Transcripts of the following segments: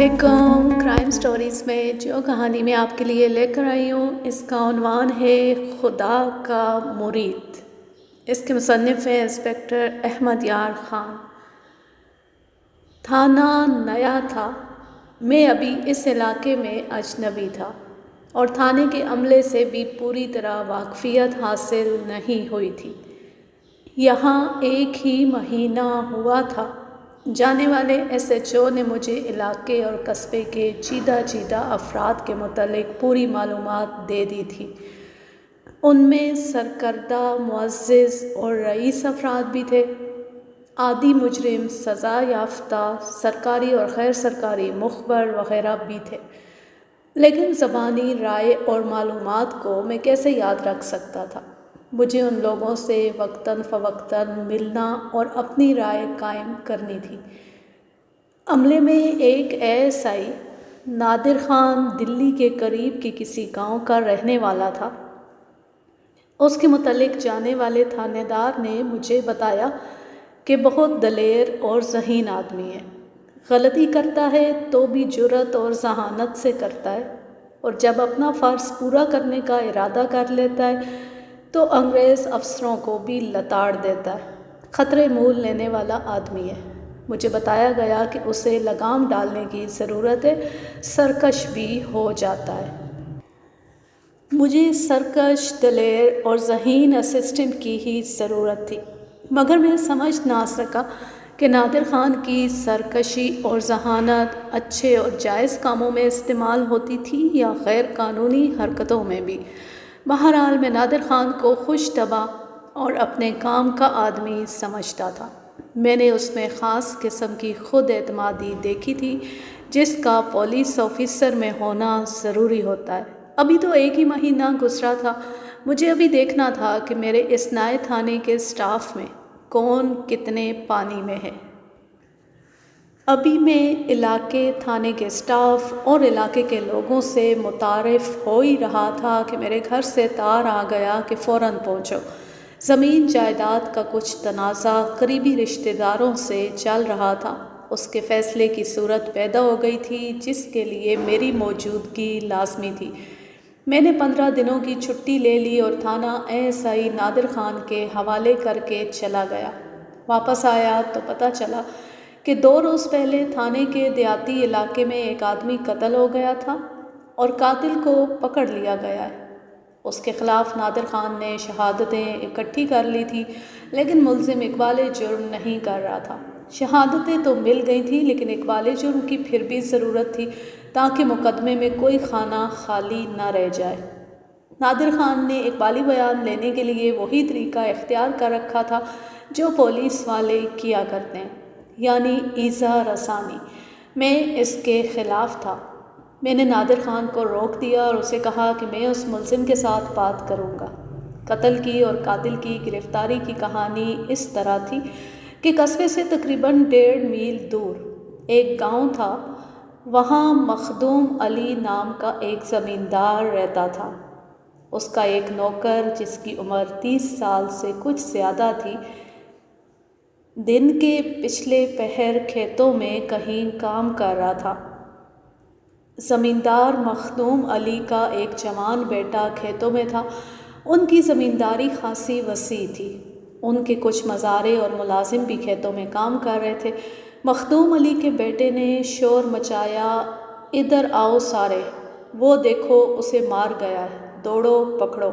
علیکم۔ Crime stories میں جو کہانی میں آپ کے لیے لے کر آئی ہوں اس کا عنوان ہے خدا کا مرید۔ اس کے مصنف ہیں انسپکٹر احمد یار خان۔ تھانہ نیا تھا، میں ابھی اس علاقے میں اجنبی تھا اور تھانے کے عملے سے بھی پوری طرح واقفیت حاصل نہیں ہوئی تھی۔ یہاں ایک ہی مہینہ ہوا تھا، جانے والے ایس ایچ او نے مجھے علاقے اور قصبے کے چیدہ افراد کے متعلق پوری معلومات دے دی تھی۔ ان میں سرکردہ، معزز اور رئیس افراد بھی تھے، عادی مجرم، سزا یافتہ، سرکاری اور غیر سرکاری مخبر وغیرہ بھی تھے، لیکن زبانی رائے اور معلومات کو میں کیسے یاد رکھ سکتا تھا؟ مجھے ان لوگوں سے وقتاً فوقتاً ملنا اور اپنی رائے قائم کرنی تھی۔ عملے میں ایک ASI نادر خان دلی کے قریب کے کسی گاؤں کا رہنے والا تھا۔ اس کے متعلق جانے والے تھانے دار نے مجھے بتایا کہ بہت دلیر اور ذہین آدمی ہے، غلطی کرتا ہے تو بھی جرأت اور ذہانت سے کرتا ہے، اور جب اپنا فرض پورا کرنے کا ارادہ کر لیتا ہے تو انگریز افسروں کو بھی لتاڑ دیتا ہے۔ خطرے مول لینے والا آدمی ہے۔ مجھے بتایا گیا کہ اسے لگام ڈالنے کی ضرورت ہے، سرکش بھی ہو جاتا ہے۔ مجھے سرکش، دلیر اور ذہین اسسٹنٹ کی ہی ضرورت تھی، مگر میں سمجھ نہ سکا کہ نادر خان کی سرکشی اور ذہانت اچھے اور جائز کاموں میں استعمال ہوتی تھی یا غیر قانونی حرکتوں میں بھی۔ بہرحال میں نادر خان کو خوش طبع اور اپنے کام کا آدمی سمجھتا تھا۔ میں نے اس میں خاص قسم کی خود اعتمادی دیکھی تھی جس کا پولیس آفیسر میں ہونا ضروری ہوتا ہے۔ ابھی تو ایک ہی مہینہ گزرا تھا، مجھے ابھی دیکھنا تھا کہ میرے اس نئے تھانے کے سٹاف میں کون کتنے پانی میں ہے۔ ابھی میں علاقے، تھانے کے سٹاف اور علاقے کے لوگوں سے متعارف ہو ہی رہا تھا کہ میرے گھر سے تار آ گیا کہ فوراً پہنچو۔ زمین جائیداد کا کچھ تنازع قریبی رشتہ داروں سے چل رہا تھا، اس کے فیصلے کی صورت پیدا ہو گئی تھی جس کے لیے میری موجودگی لازمی تھی۔ میں نے 15 دنوں کی چھٹی لے لی اور تھانہ ASI نادر خان کے حوالے کر کے چلا گیا۔ واپس آیا تو پتہ چلا کہ 2 روز پہلے تھانے کے دیہاتی علاقے میں ایک آدمی قتل ہو گیا تھا اور قاتل کو پکڑ لیا گیا ہے۔ اس کے خلاف نادر خان نے شہادتیں اکٹھی کر لی تھی، لیکن ملزم اقبال جرم نہیں کر رہا تھا۔ شہادتیں تو مل گئی تھیں، لیکن اقبال جرم کی پھر بھی ضرورت تھی تاکہ مقدمے میں کوئی خانہ خالی نہ رہ جائے۔ نادر خان نے اقبالی بیان لینے کے لیے وہی طریقہ اختیار کر رکھا تھا جو پولیس والے کیا کرتے ہیں، یعنی ایذا رسانی۔ میں اس کے خلاف تھا۔ میں نے نادر خان کو روک دیا اور اسے کہا کہ میں اس ملزم کے ساتھ بات کروں گا۔ قتل کی اور قاتل کی گرفتاری کی کہانی اس طرح تھی کہ قصبے سے تقریباً 1.5 میل دور ایک گاؤں تھا، وہاں مخدوم علی نام کا ایک زمیندار رہتا تھا۔ اس کا ایک نوکر جس کی عمر 30 سال سے کچھ زیادہ تھی، دن کے پچھلے پہر کھیتوں میں کہیں کام کر رہا تھا۔ زمیندار مخدوم علی کا ایک جوان بیٹا کھیتوں میں تھا۔ ان کی زمینداری خاصی وسیع تھی، ان کے کچھ مزارع اور ملازم بھی کھیتوں میں کام کر رہے تھے۔ مخدوم علی کے بیٹے نے شور مچایا، ادھر آؤ سارے، وہ دیکھو اسے مار گیا ہے، دوڑو پکڑو۔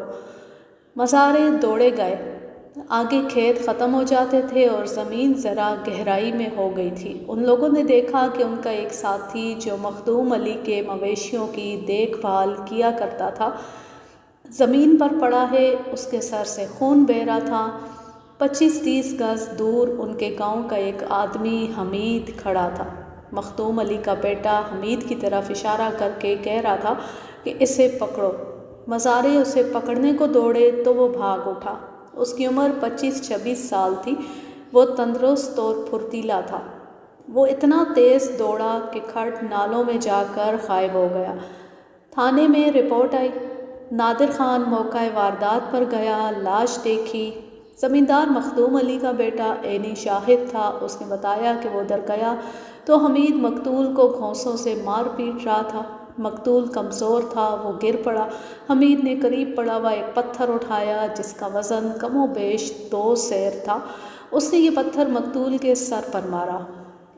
مزارع دوڑے گئے، آگے کھیت ختم ہو جاتے تھے اور زمین ذرا گہرائی میں ہو گئی تھی۔ ان لوگوں نے دیکھا کہ ان کا ایک ساتھی جو مخدوم علی کے مویشیوں کی دیکھ بھال کیا کرتا تھا، زمین پر پڑا ہے، اس کے سر سے خون بہہ رہا تھا۔ 25-30 گز دور ان کے گاؤں کا ایک آدمی حمید کھڑا تھا۔ مخدوم علی کا بیٹا حمید کی طرف اشارہ کر کے کہہ رہا تھا کہ اسے پکڑو۔ مزارع اسے پکڑنے کو دوڑے تو وہ بھاگ اٹھا۔ اس کی عمر 25-26 سال تھی، وہ تندرست اور پھرتیلا تھا۔ وہ اتنا تیز دوڑا کہ کھڈ نالوں میں جا کر غائب ہو گیا۔ تھانے میں رپورٹ آئی۔ نادر خان موقع واردات پر گیا، لاش دیکھی، زمیندار مخدوم علی کا بیٹا عینی شاہد تھا۔ اس نے بتایا کہ وہ ادھر گیا تو حمید مقتول کو گھونسوں سے مار پیٹ رہا تھا۔ مقتول کمزور تھا، وہ گر پڑا۔ حمید نے قریب پڑا ہوا ایک پتھر اٹھایا جس کا وزن کم و بیش 2 سیر تھا۔ اس نے یہ پتھر مقتول کے سر پر مارا۔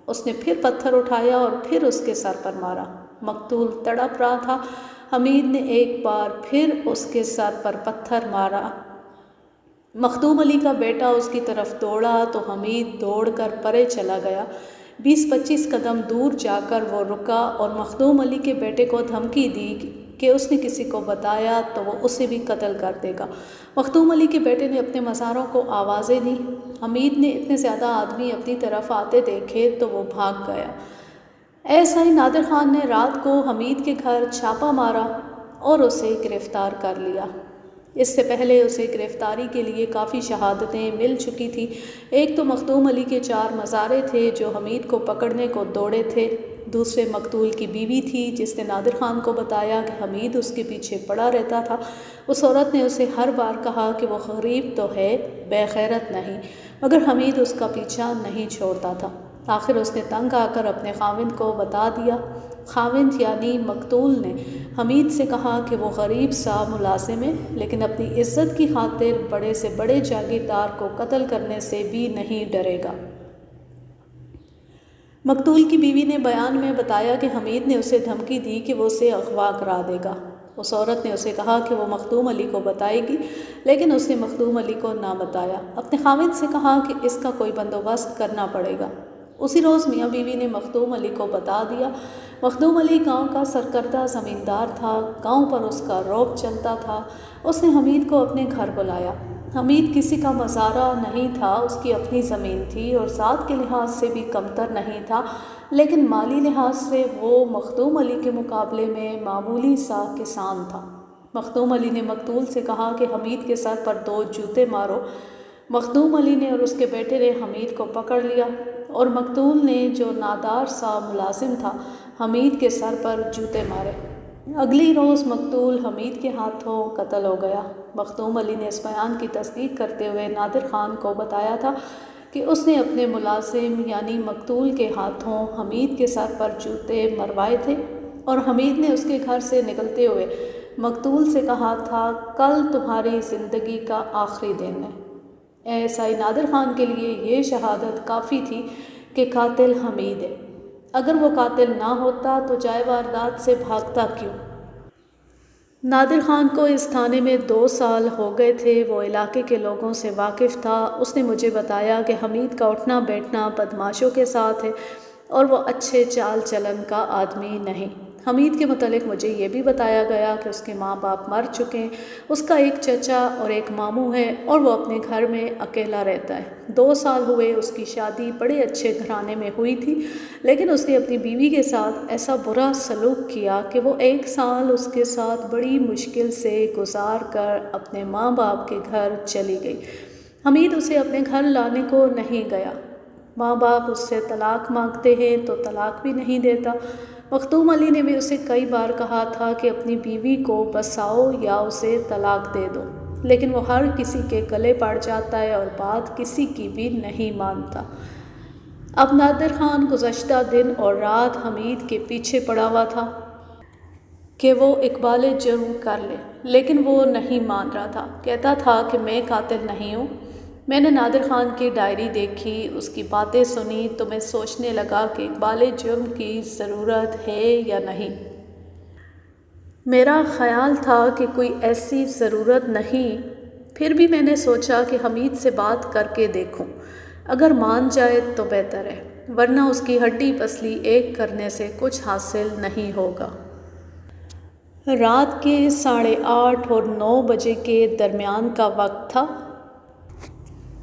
اس نے پھر پتھر اٹھایا اور پھر اس کے سر پر مارا۔ مقتول تڑپ رہا تھا۔ حمید نے ایک بار پھر اس کے سر پر پتھر مارا۔ مخدوم علی کا بیٹا اس کی طرف دوڑا تو حمید دوڑ کر پرے چلا گیا۔ 20-25 قدم دور جا کر وہ رکا اور مخدوم علی کے بیٹے کو دھمکی دی کہ اس نے کسی کو بتایا تو وہ اسے بھی قتل کر دے گا۔ مخدوم علی کے بیٹے نے اپنے مزاروں کو آوازیں دیں۔ حمید نے اتنے زیادہ آدمی اپنی طرف آتے دیکھے تو وہ بھاگ گیا۔ ایسائی نادر خان نے رات کو حمید کے گھر چھاپا مارا اور اسے گرفتار کر لیا۔ اس سے پہلے اسے گرفتاری کے لیے کافی شہادتیں مل چکی تھی۔ ایک تو مخدوم علی کے 4 مزارے تھے جو حمید کو پکڑنے کو دوڑے تھے۔ دوسرے مقتول کی بیوی تھی جس نے نادر خان کو بتایا کہ حمید اس کے پیچھے پڑا رہتا تھا۔ اس عورت نے اسے ہر بار کہا کہ وہ غریب تو ہے، بے غیرت نہیں، مگر حمید اس کا پیچھا نہیں چھوڑتا تھا۔ آخر اس نے تنگ آ کر اپنے خاوند کو بتا دیا۔ خاوند یعنی مقتول نے حمید سے کہا کہ وہ غریب سا ملازم ہے لیکن اپنی عزت کی خاطر بڑے سے بڑے جاگیردار کو قتل کرنے سے بھی نہیں ڈرے گا۔ مقتول کی بیوی نے بیان میں بتایا کہ حمید نے اسے دھمکی دی کہ وہ اسے اغوا کرا دے گا۔ اس عورت نے اسے کہا کہ وہ مخدوم علی کو بتائے گی لیکن اس نے مخدوم علی کو نہ بتایا۔ اپنے خاوند سے کہا کہ اس کا کوئی بندوبست کرنا پڑے گا۔ اسی روز میاں بیوی نے مخدوم علی کو بتا دیا۔ مخدوم علی گاؤں کا سرکردہ زمیندار تھا، گاؤں پر اس کا رعب چلتا تھا۔ اس نے حمید کو اپنے گھر بلایا۔ حمید کسی کا مزارہ نہیں تھا، اس کی اپنی زمین تھی اور ذات کے لحاظ سے بھی کمتر نہیں تھا، لیکن مالی لحاظ سے وہ مخدوم علی کے مقابلے میں معمولی سا کسان تھا۔ مخدوم علی نے مقتول سے کہا کہ حمید کے سر پر 2 جوتے مارو۔ مخدوم علی نے اور اس کے بیٹے نے حمید کو پکڑ لیا اور مقتول نے جو نادار سا ملازم تھا حمید کے سر پر جوتے مارے۔ اگلی روز مقتول حمید کے ہاتھوں قتل ہو گیا۔ مخدوم علی نے اس بیان کی تصدیق کرتے ہوئے نادر خان کو بتایا تھا کہ اس نے اپنے ملازم یعنی مقتول کے ہاتھوں حمید کے سر پر جوتے مروائے تھے اور حمید نے اس کے گھر سے نکلتے ہوئے مقتول سے کہا تھا کل تمہاری زندگی کا آخری دن ہے۔ ایسائی نادر خان کے لیے یہ شہادت کافی تھی کہ قاتل حمید ہے۔ اگر وہ قاتل نہ ہوتا تو جائے واردات سے بھاگتا کیوں؟ نادر خان کو اس تھانے میں 2 سال ہو گئے تھے۔ وہ علاقے کے لوگوں سے واقف تھا۔ اس نے مجھے بتایا کہ حمید کا اٹھنا بیٹھنا بدماشوں کے ساتھ ہے اور وہ اچھے چال چلن کا آدمی نہیں۔ حمید کے متعلق مجھے یہ بھی بتایا گیا کہ اس کے ماں باپ مر چکے ہیں، اس کا ایک چچا اور ایک ماموں ہے اور وہ اپنے گھر میں اکیلا رہتا ہے۔ 2 سال ہوئے اس کی شادی بڑے اچھے گھرانے میں ہوئی تھی، لیکن اس نے اپنی بیوی کے ساتھ ایسا برا سلوک کیا کہ وہ 1 سال اس کے ساتھ بڑی مشکل سے گزار کر اپنے ماں باپ کے گھر چلی گئی۔ حمید اسے اپنے گھر لانے کو نہیں گیا۔ ماں باپ اس سے طلاق مانگتے ہیں تو طلاق بھی نہیں دیتا۔ مخدوم علی نے بھی اسے کئی بار کہا تھا کہ اپنی بیوی کو بساؤ یا اسے طلاق دے دو، لیکن وہ ہر کسی کے گلے پڑ جاتا ہے اور بات کسی کی بھی نہیں مانتا۔ اب نادر خان گزشتہ دن اور رات حمید کے پیچھے پڑا ہوا تھا کہ وہ اقبال جرم کر لے، لیکن وہ نہیں مان رہا تھا۔ کہتا تھا کہ میں قاتل نہیں ہوں۔ میں نے نادر خان کی ڈائری دیکھی، اس کی باتیں سنی تو میں سوچنے لگا کہ اقبال جرم کی ضرورت ہے یا نہیں۔ میرا خیال تھا کہ کوئی ایسی ضرورت نہیں، پھر بھی میں نے سوچا کہ حمید سے بات کر کے دیکھوں، اگر مان جائے تو بہتر ہے، ورنہ اس کی ہڈی پسلی ایک کرنے سے کچھ حاصل نہیں ہوگا۔ رات کے 8:30 اور 9 بجے کے درمیان کا وقت تھا۔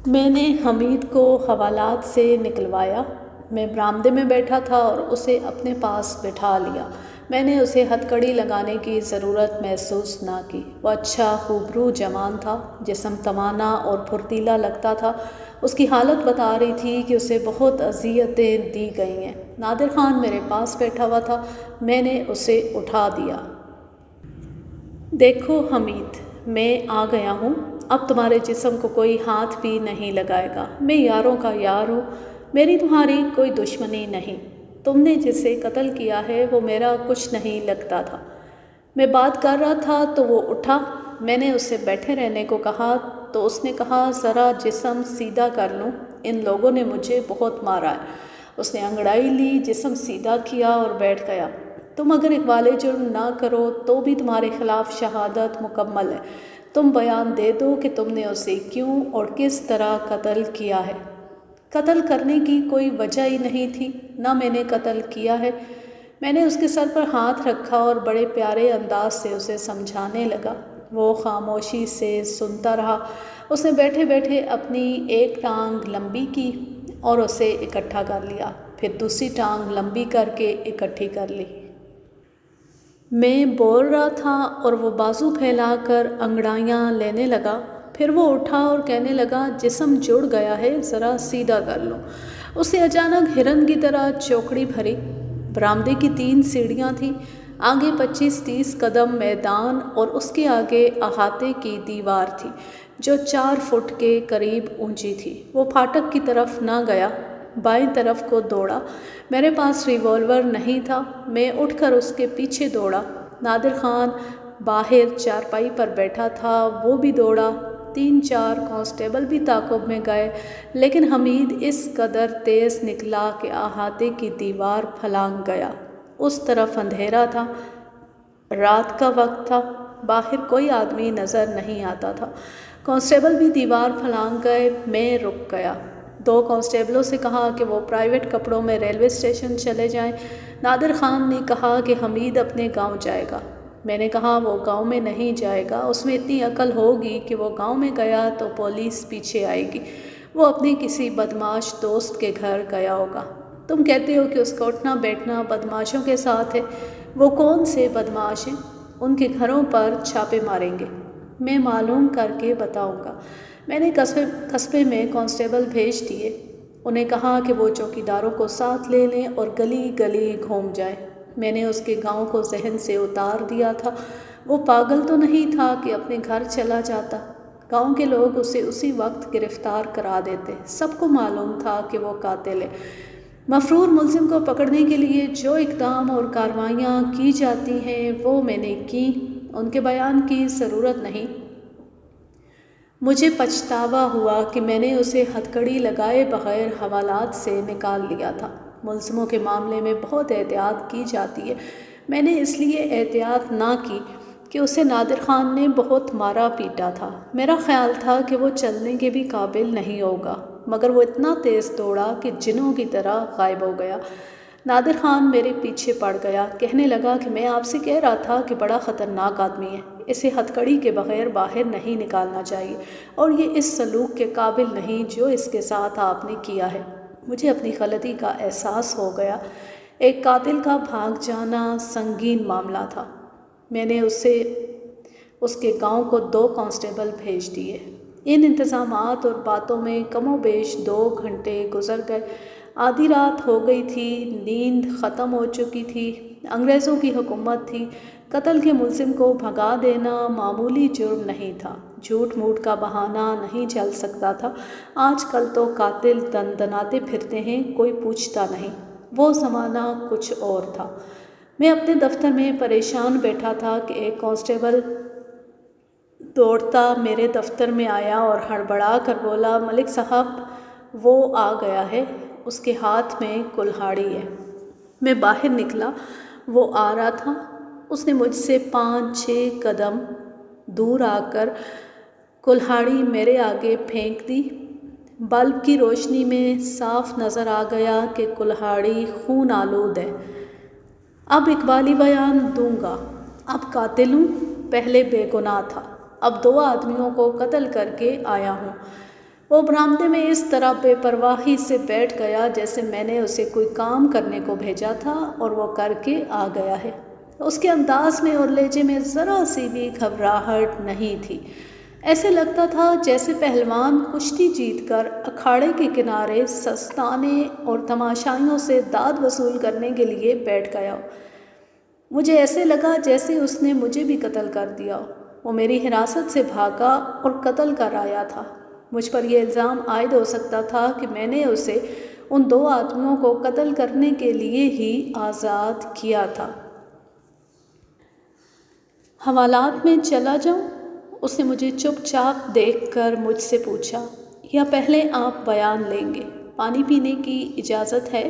میں نے حمید کو حوالات سے نکلوایا۔ میں برآمدے میں بیٹھا تھا اور اسے اپنے پاس بٹھا لیا۔ میں نے اسے ہتھ کڑی لگانے کی ضرورت محسوس نہ کی۔ وہ اچھا خوبرو جوان تھا، جسم توانا اور پھرتیلا لگتا تھا۔ اس کی حالت بتا رہی تھی کہ اسے بہت اذیتیں دی گئی ہیں۔ نادر خان میرے پاس بیٹھا ہوا تھا۔ میں نے اسے اٹھا دیا۔ دیکھو حمید، میں آ گیا ہوں، اب تمہارے جسم کو کوئی ہاتھ بھی نہیں لگائے گا۔ میں یاروں کا یار ہوں، میری تمہاری کوئی دشمنی نہیں۔ تم نے جسے قتل کیا ہے وہ میرا کچھ نہیں لگتا تھا۔ میں بات کر رہا تھا تو وہ اٹھا۔ میں نے اسے بیٹھے رہنے کو کہا تو اس نے کہا ذرا جسم سیدھا کر لوں، ان لوگوں نے مجھے بہت مارا ہے۔ اس نے انگڑائی لی، جسم سیدھا کیا اور بیٹھ گیا۔ تم اگر اقبال جرم نہ کرو تو بھی تمہارے خلاف شہادت مکمل ہے۔ تم بیان دے دو کہ تم نے اسے کیوں اور کس طرح قتل کیا ہے۔ قتل کرنے کی کوئی وجہ ہی نہیں تھی، نہ میں نے قتل کیا ہے۔ میں نے اس کے سر پر ہاتھ رکھا اور بڑے پیارے انداز سے اسے سمجھانے لگا۔ وہ خاموشی سے سنتا رہا۔ اس نے بیٹھے بیٹھے اپنی ایک ٹانگ لمبی کی اور اسے اکٹھا کر لیا، پھر دوسری ٹانگ لمبی کر کے اکٹھی کر لی۔ میں بول رہا تھا اور وہ بازو پھیلا کر انگڑائیاں لینے لگا۔ پھر وہ اٹھا اور کہنے لگا جسم جڑ گیا ہے، ذرا سیدھا کر لو۔ اس نے اچانک ہرن کی طرح چوکڑی بھری۔ برآمدے کی 3 سیڑھیاں تھیں، آگے 25-30 قدم میدان اور اس کے آگے احاطے کی دیوار تھی جو 4 فٹ کے قریب اونچی تھی۔ وہ پھاٹک کی طرف نہ گیا، بائیں طرف کو دوڑا۔ میرے پاس ریوالور نہیں تھا۔ میں اٹھ کر اس کے پیچھے دوڑا۔ نادر خان باہر چارپائی پر بیٹھا تھا، وہ بھی دوڑا۔ 3-4 کانسٹیبل بھی تعاقب میں گئے، لیکن حمید اس قدر تیز نکلا کہ احاطے کی دیوار پھلانگ گیا۔ اس طرف اندھیرا تھا، رات کا وقت تھا، باہر کوئی آدمی نظر نہیں آتا تھا۔ کانسٹیبل بھی دیوار پھلانگ گئے۔ میں رک گیا۔ 2 کانسٹیبلوں سے کہا کہ وہ پرائیویٹ کپڑوں میں ریلوے اسٹیشن چلے جائیں۔ نادر خان نے کہا کہ حمید اپنے گاؤں جائے گا۔ میں نے کہا وہ گاؤں میں نہیں جائے گا، اس میں اتنی عقل ہوگی کہ وہ گاؤں میں گیا تو پولیس پیچھے آئے گی، وہ اپنے کسی بدمعاش دوست کے گھر گیا ہوگا۔ تم کہتے ہو کہ اس کا اٹھنا بیٹھنا بدمعاشوں کے ساتھ ہے، وہ کون سے بدمعاش ہیں؟ ان کے گھروں پر چھاپے ماریں گے، میں معلوم کر کے بتاؤں گا۔ میں نے قصبے میں کانسٹیبل بھیج دیے، انہیں کہا کہ وہ چوکیداروں کو ساتھ لے لیں اور گلی گلی گھوم جائیں۔ میں نے اس کے گاؤں کو ذہن سے اتار دیا تھا۔ وہ پاگل تو نہیں تھا کہ اپنے گھر چلا جاتا۔ گاؤں کے لوگ اسے اسی وقت گرفتار کرا دیتے، سب کو معلوم تھا کہ وہ قاتل ہے۔ مفرور ملزم کو پکڑنے کے لیے جو اقدام اور کارروائیاں کی جاتی ہیں وہ میں نے کی، ان کے بیان کی ضرورت نہیں۔ مجھے پچھتاوا ہوا کہ میں نے اسے ہتھکڑی لگائے بغیر حوالات سے نکال لیا تھا۔ ملزموں کے معاملے میں بہت احتیاط کی جاتی ہے، میں نے اس لیے احتیاط نہ کی کہ اسے نادر خان نے بہت مارا پیٹا تھا۔ میرا خیال تھا کہ وہ چلنے کے بھی قابل نہیں ہوگا، مگر وہ اتنا تیز دوڑا کہ جنوں کی طرح غائب ہو گیا۔ نادر خان میرے پیچھے پڑ گیا، کہنے لگا کہ میں آپ سے کہہ رہا تھا کہ بڑا خطرناک آدمی ہے، اسے ہتھکڑی کے بغیر باہر نہیں نکالنا چاہیے، اور یہ اس سلوک کے قابل نہیں جو اس کے ساتھ آپ نے کیا ہے۔ مجھے اپنی غلطی کا احساس ہو گیا۔ ایک قاتل کا بھاگ جانا سنگین معاملہ تھا۔ میں نے اس کے گاؤں کو 2 کانسٹیبل بھیج دیے۔ ان انتظامات اور باتوں میں کم و بیش 2 گھنٹے گزر گئے۔ آدھی رات ہو گئی تھی، نیند ختم ہو چکی تھی، انگریزوں کی حکومت تھی، قتل کے ملزم کو بھگا دینا معمولی جرم نہیں تھا، جھوٹ موٹ کا بہانہ نہیں چل سکتا تھا۔ آج کل تو قاتل دندناتے پھرتے ہیں، کوئی پوچھتا نہیں، وہ زمانہ کچھ اور تھا۔ میں اپنے دفتر میں پریشان بیٹھا تھا کہ ایک کانسٹیبل دوڑتا میرے دفتر میں آیا اور ہڑبڑا کر بولا، ملک صاحب وہ آ گیا ہے، اس کے ہاتھ میں کلہاڑی ہے۔ میں باہر نکلا، وہ آ رہا تھا۔ اس نے مجھ سے 5-6 قدم دور آ کر کلہاڑی میرے آگے پھینک دی۔ بلب کی روشنی میں صاف نظر آ گیا کہ کلہاڑی خون آلود ہے۔ اب اقبالی بیان دوں گا۔ اب قاتل ہوں، پہلے بے گناہ تھا، اب 2 آدمیوں کو قتل کر کے آیا ہوں۔ وہ برآمدے میں اس طرح بے پرواہی سے بیٹھ گیا جیسے میں نے اسے کوئی کام کرنے کو بھیجا تھا اور وہ کر کے آ گیا ہے۔ اس کے انداز میں اور لہجے میں ذرا سی بھی گھبراہٹ نہیں تھی، ایسے لگتا تھا جیسے پہلوان کشتی جیت کر اکھاڑے کے کنارے سستانے اور تماشائیوں سے داد وصول کرنے کے لیے بیٹھ گیا ہو۔ مجھے ایسے لگا جیسے اس نے مجھے بھی قتل کر دیا ہو۔ وہ میری حراست سے بھاگا اور قتل کر آیا تھا۔ مجھ پر یہ الزام عائد ہو سکتا تھا کہ میں نے اسے ان 2 آدمیوں کو قتل کرنے کے لیے ہی آزاد کیا تھا۔ حوالات میں چلا جاؤں؟ اس نے مجھے چپ چاپ دیکھ کر مجھ سے پوچھا، یا پہلے آپ بیان لیں گے؟ پانی پینے کی اجازت ہے؟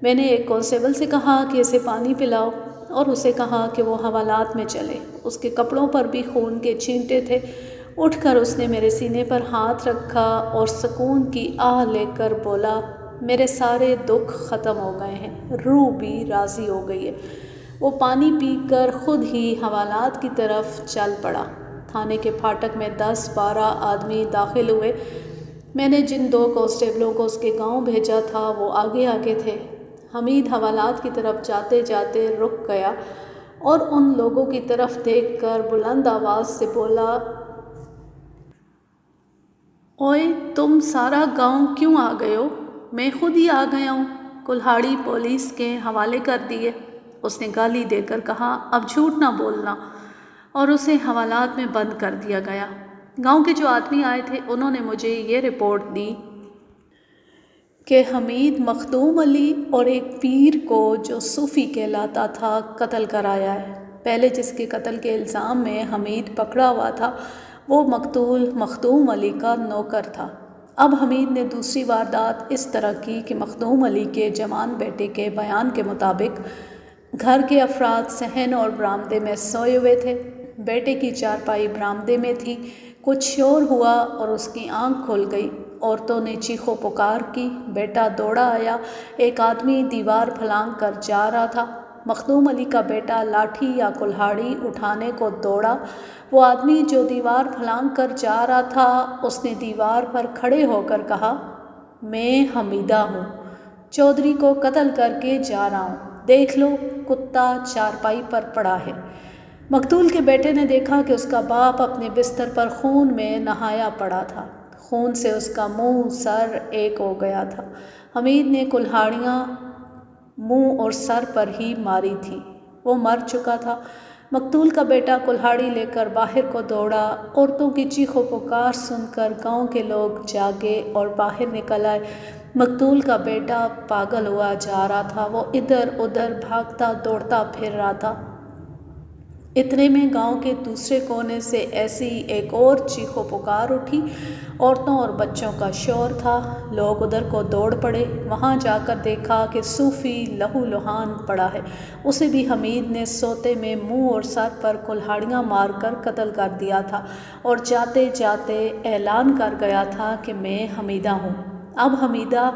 میں نے ایک کانسٹیبل سے کہا کہ اسے پانی پلاؤ اور اسے کہا کہ وہ حوالات میں چلے۔ اس کے کپڑوں پر بھی خون کے چھینٹے تھے۔ اٹھ کر اس نے میرے سینے پر ہاتھ رکھا اور سکون کی آہ لے کر بولا، میرے سارے دکھ ختم ہو گئے ہیں، روح بھی راضی ہو گئی ہے۔ وہ پانی پی کر خود ہی حوالات کی طرف چل پڑا۔ تھانے کے پھاٹک میں 10-12 آدمی داخل ہوئے۔ میں نے جن 2 کانسٹیبلوں کو اس کے گاؤں بھیجا تھا وہ آگے آگے تھے۔ حمید حوالات کی طرف جاتے جاتے رک گیا اور ان لوگوں کی طرف دیکھ کر بلند آواز سے بولا، اوئے تم سارا گاؤں کیوں آ گئے ہو؟ میں خود ہی آ گیا ہوں، کلہاڑی پولیس کے حوالے کر دیے۔ اس نے گالی دے کر کہا، اب جھوٹ نہ بولنا، اور اسے حوالات میں بند کر دیا گیا۔ گاؤں کے جو آدمی آئے تھے انہوں نے مجھے یہ رپورٹ دی کہ حمید مخدوم علی اور ایک پیر کو جو صوفی کہلاتا تھا قتل کر آیا ہے۔ پہلے جس کے قتل کے الزام میں حمید پکڑا ہوا تھا وہ مقتول مخدوم علی کا نوکر تھا۔ اب حمید نے دوسری واردات اس طرح کی کہ مخدوم علی کے جوان بیٹے کے بیان کے مطابق گھر کے افراد صحن اور برآمدے میں سوئے ہوئے تھے۔ بیٹے کی چارپائی برآمدے میں تھی۔ کچھ شور ہوا اور اس کی آنکھ کھل گئی۔ عورتوں نے چیخو پکار کی۔ بیٹا دوڑا آیا۔ ایک آدمی دیوار پھلانگ کر جا رہا تھا۔ مخدوم علی کا بیٹا لاٹھی یا کلہاڑی اٹھانے کو دوڑا۔ وہ آدمی جو دیوار پھلانگ کر جا رہا تھا اس نے دیوار پر کھڑے ہو کر کہا، میں حمیدہ ہوں، چودھری کو قتل کر کے جا رہا ہوں، دیکھ لو کتا چارپائی پر پڑا ہے۔ مقتول کے بیٹے نے دیکھا کہ اس کا باپ اپنے بستر پر خون میں نہایا پڑا تھا۔ خون سے اس کا منہ سر ایک ہو گیا تھا۔ حمید نے کلہاڑیاں منہ اور سر پر ہی ماری تھی۔ وہ مر چکا تھا۔ مقتول کا بیٹا کلہاڑی لے کر باہر کو دوڑا۔ عورتوں کی چیخو پکار سن کر گاؤں کے لوگ جاگے اور باہر نکل آئے۔ مقتول کا بیٹا پاگل ہوا جا رہا تھا۔ وہ ادھر ادھر بھاگتا دوڑتا پھر رہا تھا۔ اتنے میں گاؤں کے دوسرے کونے سے ایسی ایک اور چیخو پکار اٹھی۔ عورتوں اور بچوں کا شور تھا۔ لوگ ادھر کو دوڑ پڑے۔ وہاں جا کر دیکھا کہ صوفی لہو لہان پڑا ہے۔ اسے بھی حمید نے سوتے میں منہ اور سر پر کلہاڑیاں مار کر قتل کر دیا تھا اور جاتے جاتے اعلان کر گیا تھا کہ میں حمیدہ ہوں۔ اب حمیدہ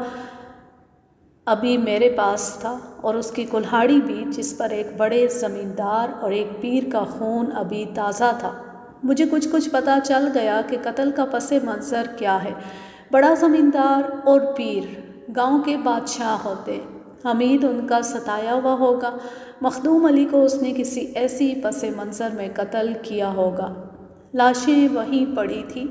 ابھی میرے پاس تھا اور اس کی کلہاڑی بھی، جس پر ایک بڑے زمیندار اور ایک پیر کا خون ابھی تازہ تھا۔ مجھے کچھ پتہ چل گیا کہ قتل کا پس منظر کیا ہے۔ بڑا زمیندار اور پیر گاؤں کے بادشاہ ہوتے۔ حمید ان کا ستایا ہوا ہوگا۔ مخدوم علی کو اس نے کسی ایسی پس منظر میں قتل کیا ہوگا۔ لاشیں وہیں پڑی تھیں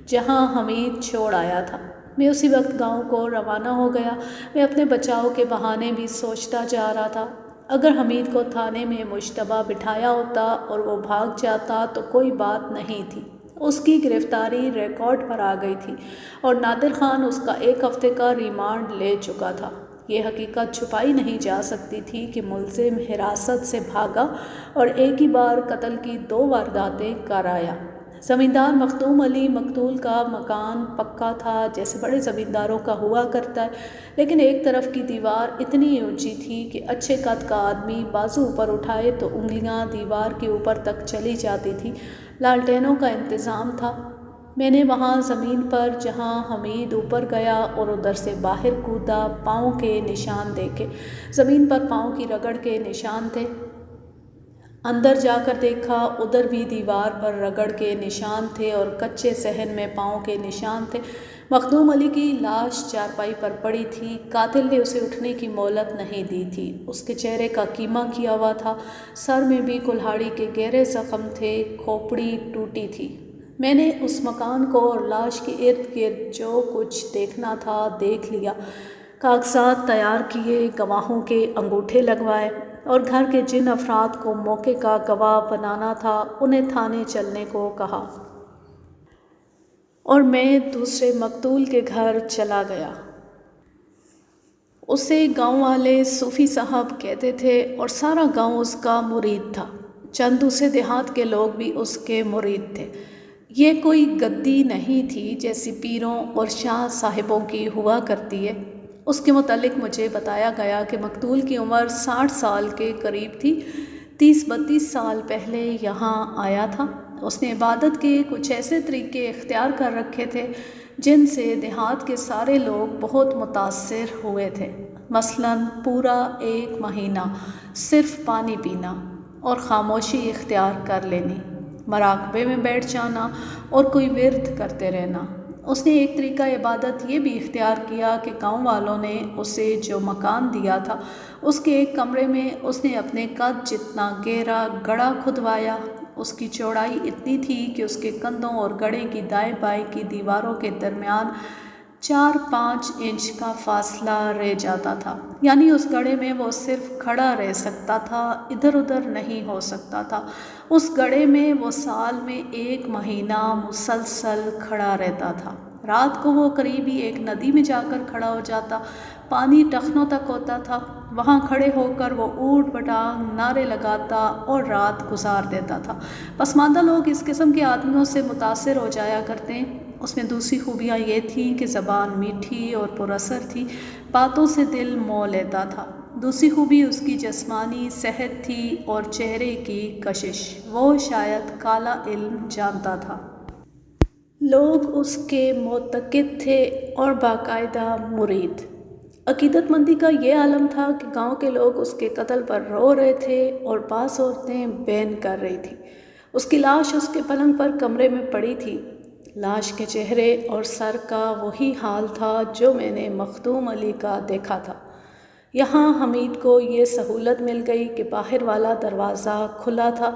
جہاں حمید چھوڑ آیا تھا۔ میں اسی وقت گاؤں کو روانہ ہو گیا۔ میں اپنے بچاؤ کے بہانے بھی سوچتا جا رہا تھا۔ اگر حمید کو تھانے میں مشتبہ بٹھایا ہوتا اور وہ بھاگ جاتا تو کوئی بات نہیں تھی۔ اس کی گرفتاری ریکارڈ پر آ گئی تھی اور نادر خان اس کا 1 ہفتے کا ریمانڈ لے چکا تھا۔ یہ حقیقت چھپائی نہیں جا سکتی تھی کہ ملزم حراست سے بھاگا اور ایک ہی بار قتل کی 2 وارداتیں کر آیا۔ زمیندار مخدوم علی مقتول کا مکان پکا تھا جیسے بڑے زمینداروں کا ہوا کرتا ہے، لیکن ایک طرف کی دیوار اتنی اونچی تھی کہ اچھے قد کا آدمی بازو اوپر اٹھائے تو انگلیاں دیوار کے اوپر تک چلی جاتی تھی۔ لالٹینوں کا انتظام تھا۔ میں نے وہاں زمین پر جہاں حمید اوپر گیا اور ادھر سے باہر کودا پاؤں کے نشان دیکھے۔ زمین پر پاؤں کی رگڑ کے نشان تھے۔ اندر جا کر دیکھا، ادھر بھی دیوار پر رگڑ کے نشان تھے اور کچے صحن میں پاؤں کے نشان تھے۔ مخدوم علی کی لاش چارپائی پر پڑی تھی۔ قاتل نے اسے اٹھنے کی مہلت نہیں دی تھی۔ اس کے چہرے کا کیما کیا ہوا تھا۔ سر میں بھی کلہاڑی کے گہرے زخم تھے۔ کھوپڑی ٹوٹی تھی۔ میں نے اس مکان کو اور لاش کے ارد گرد جو کچھ دیکھنا تھا دیکھ لیا۔ کاغذات تیار کیے، گواہوں کے انگوٹھے لگوائے اور گھر کے جن افراد کو موقع کا گواہ بنانا تھا انہیں تھانے چلنے کو کہا، اور میں دوسرے مقتول کے گھر چلا گیا۔ اسے گاؤں والے صوفی صاحب کہتے تھے اور سارا گاؤں اس کا مرید تھا۔ چند دوسرے دیہات کے لوگ بھی اس کے مرید تھے۔ یہ کوئی گدی نہیں تھی جیسی پیروں اور شاہ صاحبوں کی ہوا کرتی ہے۔ اس کے متعلق مجھے بتایا گیا کہ مقتول کی عمر 60 سال کے قریب تھی، 30-32 سال پہلے یہاں آیا تھا۔ اس نے عبادت کے کچھ ایسے طریقے اختیار کر رکھے تھے جن سے دیہات کے سارے لوگ بہت متاثر ہوئے تھے، مثلاً پورا 1 مہینہ صرف پانی پینا اور خاموشی اختیار کر لینی، مراقبے میں بیٹھ جانا اور کوئی ورد کرتے رہنا۔ اس نے ایک طریقہ عبادت یہ بھی اختیار کیا کہ گاؤں والوں نے اسے جو مکان دیا تھا اس کے ایک کمرے میں اس نے اپنے قد جتنا گہرا گڑھا کھدوایا۔ اس کی چوڑائی اتنی تھی کہ اس کے کندھوں اور گڑھے کی دائیں بائیں کی دیواروں کے درمیان 4-5 انچ کا فاصلہ رہ جاتا تھا، یعنی اس گڑھے میں وہ صرف کھڑا رہ سکتا تھا، ادھر ادھر نہیں ہو سکتا تھا۔ اس گڑھے میں وہ سال میں 1 مہینہ مسلسل کھڑا رہتا تھا۔ رات کو وہ قریبی ایک ندی میں جا کر کھڑا ہو جاتا، پانی ٹخنوں تک ہوتا تھا، وہاں کھڑے ہو کر وہ اوٹ پٹانگ نعرے لگاتا اور رات گزار دیتا تھا۔ پسماندہ لوگ اس قسم کے آدمیوں سے متاثر ہو جایا کرتے ہیں۔ اس میں دوسری خوبیاں یہ تھیں کہ زبان میٹھی اور پر اثر تھی، باتوں سے دل مو لیتا تھا۔ دوسری خوبی اس کی جسمانی صحت تھی اور چہرے کی کشش، وہ شاید کالا علم جانتا تھا۔ لوگ اس کے معتقد تھے اور باقاعدہ مرید۔ عقیدت مندی کا یہ عالم تھا کہ گاؤں کے لوگ اس کے قتل پر رو رہے تھے اور بعض عورتیں بین کر رہی تھیں۔ اس کی لاش اس کے پلنگ پر کمرے میں پڑی تھی۔ لاش کے چہرے اور سر کا وہی حال تھا جو میں نے مخدوم علی کا دیکھا تھا۔ یہاں حمید کو یہ سہولت مل گئی کہ باہر والا دروازہ کھلا تھا۔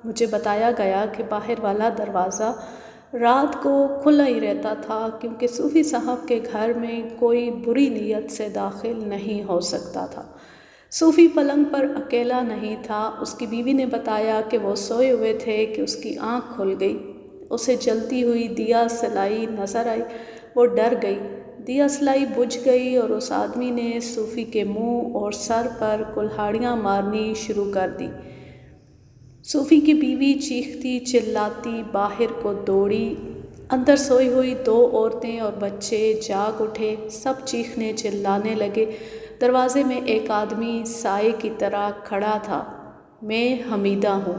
مجھے بتایا گیا کہ باہر والا دروازہ رات کو کھلا ہی رہتا تھا کیونکہ صوفی صاحب کے گھر میں کوئی بری نیت سے داخل نہیں ہو سکتا تھا۔ صوفی پلنگ پر اکیلا نہیں تھا۔ اس کی بیوی نے بتایا کہ وہ سوئے ہوئے تھے کہ اس کی آنکھ کھل گئی، اسے جلتی ہوئی دیا سلائی نظر آئی، وہ ڈر گئی۔ دیا سلائی بجھ گئی اور اس آدمی نے صوفی کے منہ اور سر پر کلہاڑیاں مارنی شروع کر دی۔ صوفی کی بیوی چیختی چلاتی باہر کو دوڑی۔ اندر سوئی ہوئی 2 عورتیں اور بچے جاگ اٹھے، سب چیخنے چلانے لگے۔ دروازے میں ایک آدمی سائے کی طرح کھڑا تھا۔ میں حمیدہ ہوں،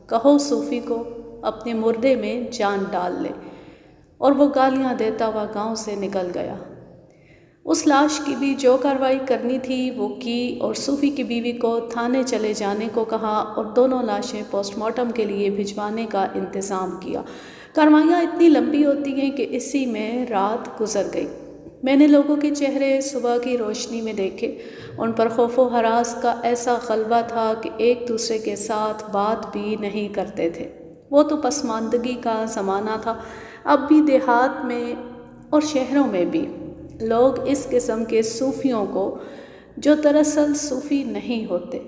کہو صوفی کو اپنے مردے میں جان ڈال لے، اور وہ گالیاں دیتا ہوا گاؤں سے نکل گیا۔ اس لاش کی بھی جو کارروائی کرنی تھی وہ کی اور صوفی کی بیوی کو تھانے چلے جانے کو کہا اور دونوں لاشیں پوسٹ مارٹم کے لیے بھجوانے کا انتظام کیا۔ کارروائیاں اتنی لمبی ہوتی ہیں کہ اسی میں رات گزر گئی۔ میں نے لوگوں کے چہرے صبح کی روشنی میں دیکھے، ان پر خوف و ہراس کا ایسا غلبہ تھا کہ ایک دوسرے کے ساتھ بات بھی نہیں کرتے تھے۔ وہ تو پسماندگی کا زمانہ تھا۔ اب بھی دیہات میں اور شہروں میں بھی لوگ اس قسم کے صوفیوں کو، جو دراصل صوفی نہیں ہوتے،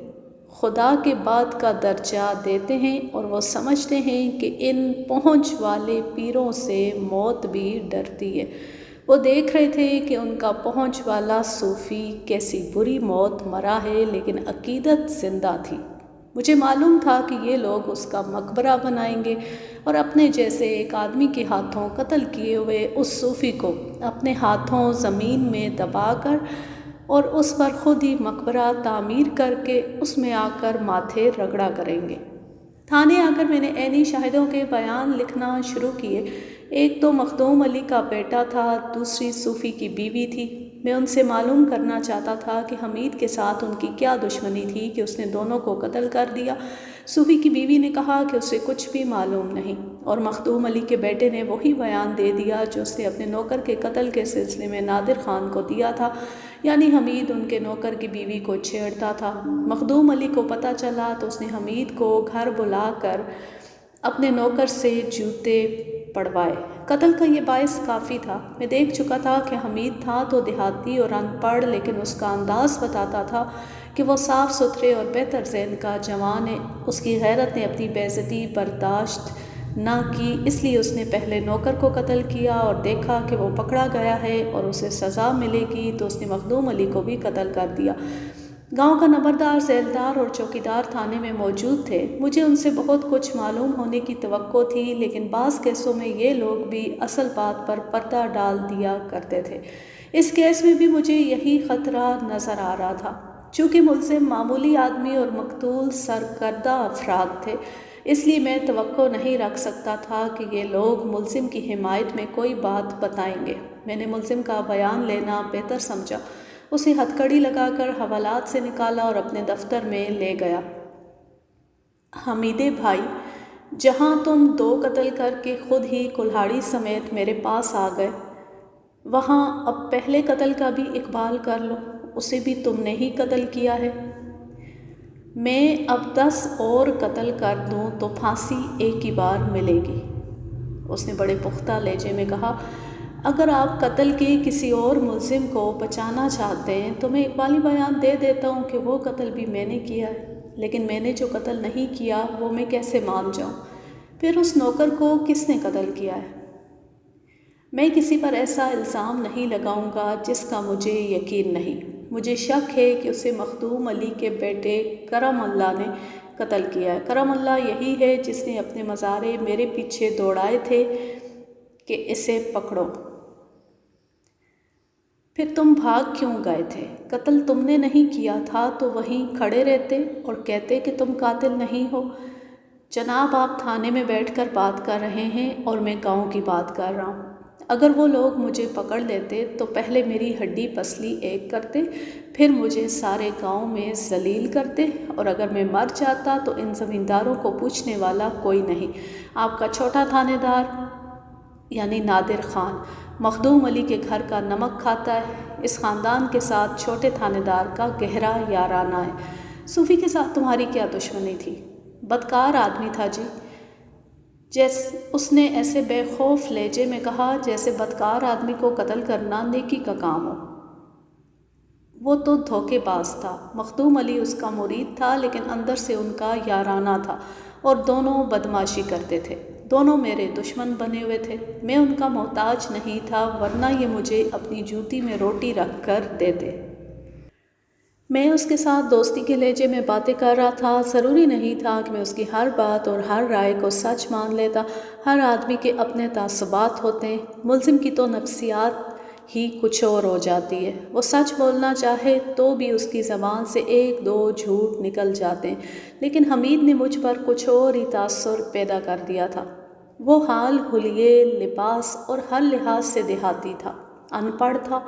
خدا کے بعد کا درجہ دیتے ہیں، اور وہ سمجھتے ہیں کہ ان پہنچ والے پیروں سے موت بھی ڈرتی ہے۔ وہ دیکھ رہے تھے کہ ان کا پہنچ والا صوفی کیسی بری موت مرا ہے، لیکن عقیدت زندہ تھی۔ مجھے معلوم تھا کہ یہ لوگ اس کا مقبرہ بنائیں گے اور اپنے جیسے ایک آدمی کے ہاتھوں قتل کیے ہوئے اس صوفی کو اپنے ہاتھوں زمین میں دبا کر اور اس پر خود ہی مقبرہ تعمیر کر کے اس میں آ کر ماتھے رگڑا کریں گے۔ تھانے آ کر میں نے عینی شاہدوں کے بیان لکھنا شروع کیے۔ ایک تو مخدوم علی کا بیٹا تھا، دوسری صوفی کی بیوی تھی۔ میں ان سے معلوم کرنا چاہتا تھا کہ حمید کے ساتھ ان کی کیا دشمنی تھی کہ اس نے دونوں کو قتل کر دیا۔ صوفی کی بیوی نے کہا کہ اسے کچھ بھی معلوم نہیں، اور مخدوم علی کے بیٹے نے وہی بیان دے دیا جو اس نے اپنے نوکر کے قتل کے سلسلے میں نادر خان کو دیا تھا، یعنی حمید ان کے نوکر کی بیوی کو چھیڑتا تھا۔ مخدوم علی کو پتہ چلا تو اس نے حمید کو گھر بلا کر اپنے نوکر سے جوتے پڑوائے۔ قتل کا یہ باعث کافی تھا۔ میں دیکھ چکا تھا کہ حمید تھا تو دیہاتی اور ان پڑھ، لیکن اس کا انداز بتاتا تھا کہ وہ صاف ستھرے اور بہتر ذہن کا جوان ہے۔ اس کی غیرت نے اپنی بے عزتی برداشت نہ کی، اس لیے اس نے پہلے نوکر کو قتل کیا اور دیکھا کہ وہ پکڑا گیا ہے اور اسے سزا ملے گی تو اس نے مخدوم علی کو بھی قتل کر دیا۔ گاؤں کا نمبردار، ذیلدار اور چوکیدار تھانے میں موجود تھے۔ مجھے ان سے بہت کچھ معلوم ہونے کی توقع تھی، لیکن بعض کیسوں میں یہ لوگ بھی اصل بات پر پردہ ڈال دیا کرتے تھے۔ اس کیس میں بھی مجھے یہی خطرہ نظر آ رہا تھا۔ چونکہ ملزم معمولی آدمی اور مقتول سرکردہ افراد تھے، اس لیے میں توقع نہیں رکھ سکتا تھا کہ یہ لوگ ملزم کی حمایت میں کوئی بات بتائیں گے۔ میں نے ملزم کا بیان لینا بہتر سمجھا۔ اسے ہتھکڑی لگا کر حوالات سے نکالا اور اپنے دفتر میں لے گیا۔ حمیدے بھائی، جہاں تم 2 قتل کر کے خود ہی کلہاڑی سمیت میرے پاس آ گئے، وہاں اب پہلے قتل کا بھی اقبال کر لو۔ اسے بھی تم نے ہی قتل کیا ہے۔ میں اب 10 اور قتل کر دوں تو پھانسی ایک ہی بار ملے گی۔ اس نے بڑے پختہ لہجے میں کہا، اگر آپ قتل کے کسی اور ملزم کو بچانا چاہتے ہیں تو میں اقبالی بیان دے دیتا ہوں کہ وہ قتل بھی میں نے کیا ہے، لیکن میں نے جو قتل نہیں کیا وہ میں کیسے مان جاؤں؟ پھر اس نوکر کو کس نے قتل کیا ہے؟ میں کسی پر ایسا الزام نہیں لگاؤں گا جس کا مجھے یقین نہیں۔ مجھے شک ہے کہ اسے مخدوم علی کے بیٹے کرم اللہ نے قتل کیا ہے۔ کرم اللہ یہی ہے جس نے اپنے مزارے میرے پیچھے دوڑائے تھے کہ اسے پکڑو۔ پھر تم بھاگ کیوں گئے تھے؟ قتل تم نے نہیں کیا تھا تو وہیں کھڑے رہتے اور کہتے کہ تم قاتل نہیں ہو۔ جناب، آپ تھانے میں بیٹھ کر بات کر رہے ہیں اور میں گاؤں کی بات کر رہا ہوں۔ اگر وہ لوگ مجھے پکڑ لیتے تو پہلے میری ہڈی پسلی ایک کرتے، پھر مجھے سارے گاؤں میں ذلیل کرتے، اور اگر میں مر جاتا تو ان زمینداروں کو پوچھنے والا کوئی نہیں۔ آپ کا چھوٹا تھانے دار یعنی نادر خان مخدوم علی کے گھر کا نمک کھاتا ہے۔ اس خاندان کے ساتھ چھوٹے تھانے دار کا گہرا یارانہ ہے۔ صوفی کے ساتھ تمہاری کیا دشمنی تھی؟ بدکار آدمی تھا جی۔ اس نے ایسے بے خوف لہجے میں کہا جیسے بدکار آدمی کو قتل کرنا نیکی کا کام ہو۔ وہ تو دھوکے باز تھا۔ مخدوم علی اس کا مرید تھا، لیکن اندر سے ان کا یارانہ تھا، اور دونوں بدمعاشی کرتے تھے۔ دونوں میرے دشمن بنے ہوئے تھے۔ میں ان کا محتاج نہیں تھا، ورنہ یہ مجھے اپنی جوتی میں روٹی رکھ کر دیتے۔ میں اس کے ساتھ دوستی کے لہجے میں باتیں کر رہا تھا۔ ضروری نہیں تھا کہ میں اس کی ہر بات اور ہر رائے کو سچ مان لیتا۔ ہر آدمی کے اپنے تعصبات ہوتے ہیں۔ ملزم کی تو نفسیات ہی کچھ اور ہو جاتی ہے۔ وہ سچ بولنا چاہے تو بھی اس کی زبان سے 1-2 جھوٹ نکل جاتے ہیں۔ لیکن حمید نے مجھ پر کچھ اور ہی تاثر پیدا کر دیا تھا۔ وہ حال، حلیے، لباس اور ہر لحاظ سے دیہاتی تھا، ان پڑھ تھا۔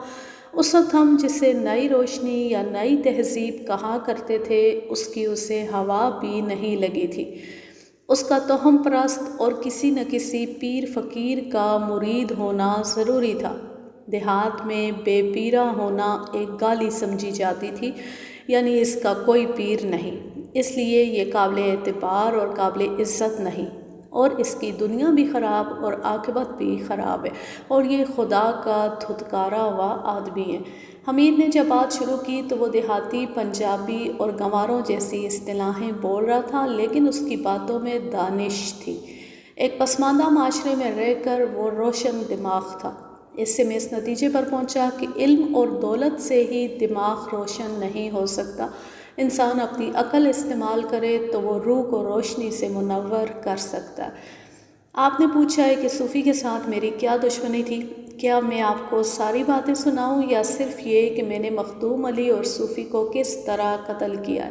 اس وقت ہم جسے نئی روشنی یا نئی تہذیب کہا کرتے تھے، اس کی اسے ہوا بھی نہیں لگی تھی۔ اس کا توہم پرست اور کسی نہ کسی پیر فقیر کا مرید ہونا ضروری تھا۔ دیہات میں بے پیرا ہونا ایک گالی سمجھی جاتی تھی، یعنی اس کا کوئی پیر نہیں، اس لیے یہ قابل اعتبار اور قابل عزت نہیں، اور اس کی دنیا بھی خراب اور عاقبت بھی خراب ہے، اور یہ خدا کا دھتکارا ہوا آدمی ہے۔ حمید نے جب بات شروع کی تو وہ دیہاتی، پنجابی اور گنواروں جیسی اصطلاحیں بول رہا تھا، لیکن اس کی باتوں میں دانش تھی۔ ایک پسماندہ معاشرے میں رہ کر وہ روشن دماغ تھا۔ اس سے میں اس نتیجے پر پہنچا کہ علم اور دولت سے ہی دماغ روشن نہیں ہو سکتا۔ انسان اپنی عقل استعمال کرے تو وہ روح کو روشنی سے منور کر سکتا ہے۔ آپ نے پوچھا ہے کہ صوفی کے ساتھ میری کیا دشمنی تھی؟ کیا میں آپ کو ساری باتیں سناؤں یا صرف یہ کہ میں نے مخدوم علی اور صوفی کو کس طرح قتل کیا ہے؟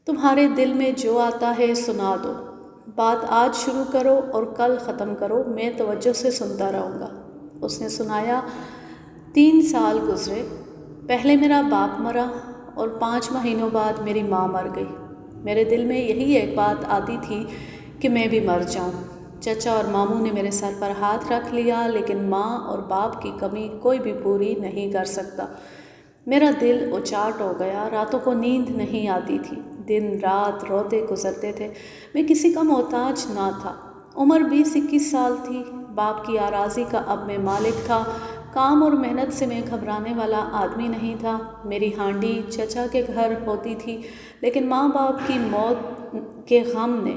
تمہارے دل میں جو آتا ہے سنا دو۔ بات آج شروع کرو اور کل ختم کرو، میں توجہ سے سنتا رہوں گا۔ اس نے سنایا، 3 سال گزرے۔ پہلے میرا باپ مرا اور 5 مہینوں بعد میری ماں مر گئی۔ میرے دل میں یہی ایک بات آتی تھی کہ میں بھی مر جاؤں۔ چچا اور ماموں نے میرے سر پر ہاتھ رکھ لیا، لیکن ماں اور باپ کی کمی کوئی بھی پوری نہیں کر سکتا۔ میرا دل اچاٹ ہو گیا، راتوں کو نیند نہیں آتی تھی، دن رات روتے گزرتے تھے۔ میں کسی کا محتاج نہ تھا، عمر 20-21 سال تھی۔ باپ کی اراضی کا اب میں مالک تھا۔ کام اور محنت سے میں گھبرانے والا آدمی نہیں تھا۔ میری ہانڈی چچا کے گھر ہوتی تھی، لیکن ماں باپ کی موت کے غم نے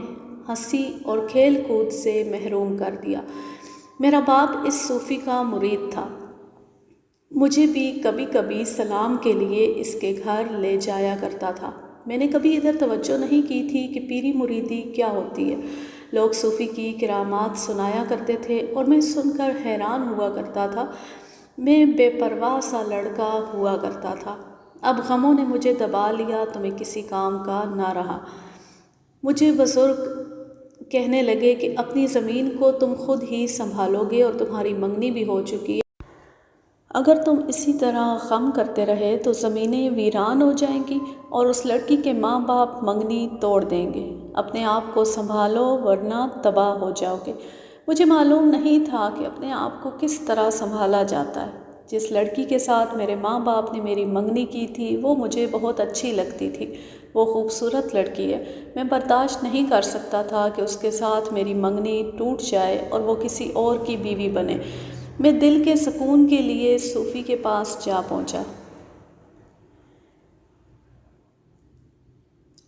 ہنسی اور کھیل کود سے محروم کر دیا۔ میرا باپ اس صوفی کا مرید تھا۔ مجھے بھی کبھی کبھی سلام کے لیے اس کے گھر لے جایا کرتا تھا۔ میں نے کبھی ادھر توجہ نہیں کی تھی کہ پیری مریدی کیا ہوتی ہے۔ لوگ صوفی کی کرامات سنایا کرتے تھے اور میں سن کر حیران ہوا کرتا تھا۔ میں بے پرواہ سا لڑکا ہوا کرتا تھا۔ اب غموں نے مجھے دبا لیا تو میں کسی کام کا نہ رہا۔ مجھے بزرگ کہنے لگے کہ اپنی زمین کو تم خود ہی سنبھالو گے اور تمہاری منگنی بھی ہو چکی ہے۔ اگر تم اسی طرح غم کرتے رہے تو زمینیں ویران ہو جائیں گی اور اس لڑکی کے ماں باپ منگنی توڑ دیں گے۔ اپنے آپ کو سنبھالو ورنہ تباہ ہو جاؤ گے۔ مجھے معلوم نہیں تھا کہ اپنے آپ کو کس طرح سنبھالا جاتا ہے۔ جس لڑکی کے ساتھ میرے ماں باپ نے میری منگنی کی تھی وہ مجھے بہت اچھی لگتی تھی۔ وہ خوبصورت لڑکی ہے۔ میں برداشت نہیں کر سکتا تھا کہ اس کے ساتھ میری منگنی ٹوٹ جائے اور وہ کسی اور کی بیوی بنے۔ میں دل کے سکون کے لیے صوفی کے پاس جا پہنچا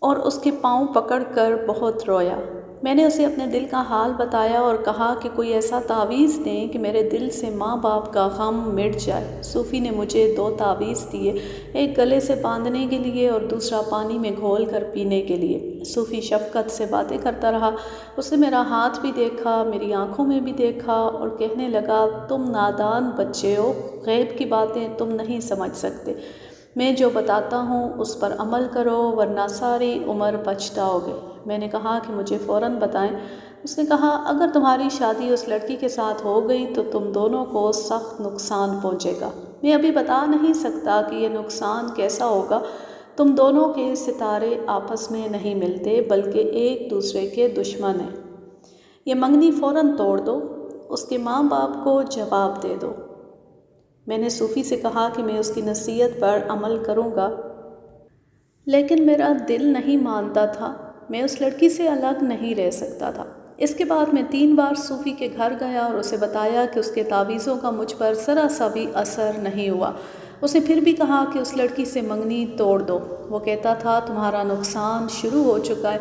اور اس کے پاؤں پکڑ کر بہت رویا۔ میں نے اسے اپنے دل کا حال بتایا اور کہا کہ کوئی ایسا تعویذ دیں کہ میرے دل سے ماں باپ کا غم مٹ جائے۔ صوفی نے مجھے 2 تعویذ دیے، ایک گلے سے باندھنے کے لیے اور دوسرا پانی میں گھول کر پینے کے لیے۔ صوفی شفقت سے باتیں کرتا رہا۔ اس نے میرا ہاتھ بھی دیکھا، میری آنکھوں میں بھی دیکھا اور کہنے لگا، تم نادان بچے ہو، غیب کی باتیں تم نہیں سمجھ سکتے۔ میں جو بتاتا ہوں اس پر عمل کرو ورنہ ساری عمر پچھتاؤ گے۔ میں نے کہا کہ مجھے فوراً بتائیں۔ اس نے کہا، اگر تمہاری شادی اس لڑکی کے ساتھ ہو گئی تو تم دونوں کو سخت نقصان پہنچے گا۔ میں ابھی بتا نہیں سکتا کہ یہ نقصان کیسا ہوگا۔ تم دونوں کے ستارے آپس میں نہیں ملتے بلکہ ایک دوسرے کے دشمن ہیں۔ یہ منگنی فوراً توڑ دو، اس کے ماں باپ کو جواب دے دو۔ میں نے صوفی سے کہا کہ میں اس کی نصیحت پر عمل کروں گا، لیکن میرا دل نہیں مانتا تھا۔ میں اس لڑکی سے الگ نہیں رہ سکتا تھا۔ اس کے بعد میں 3 بار صوفی کے گھر گیا اور اسے بتایا کہ اس کے تعویذوں کا مجھ پر ذرا سا بھی اثر نہیں ہوا۔ اس نے پھر بھی کہا کہ اس لڑکی سے منگنی توڑ دو۔ وہ کہتا تھا، تمہارا نقصان شروع ہو چکا ہے،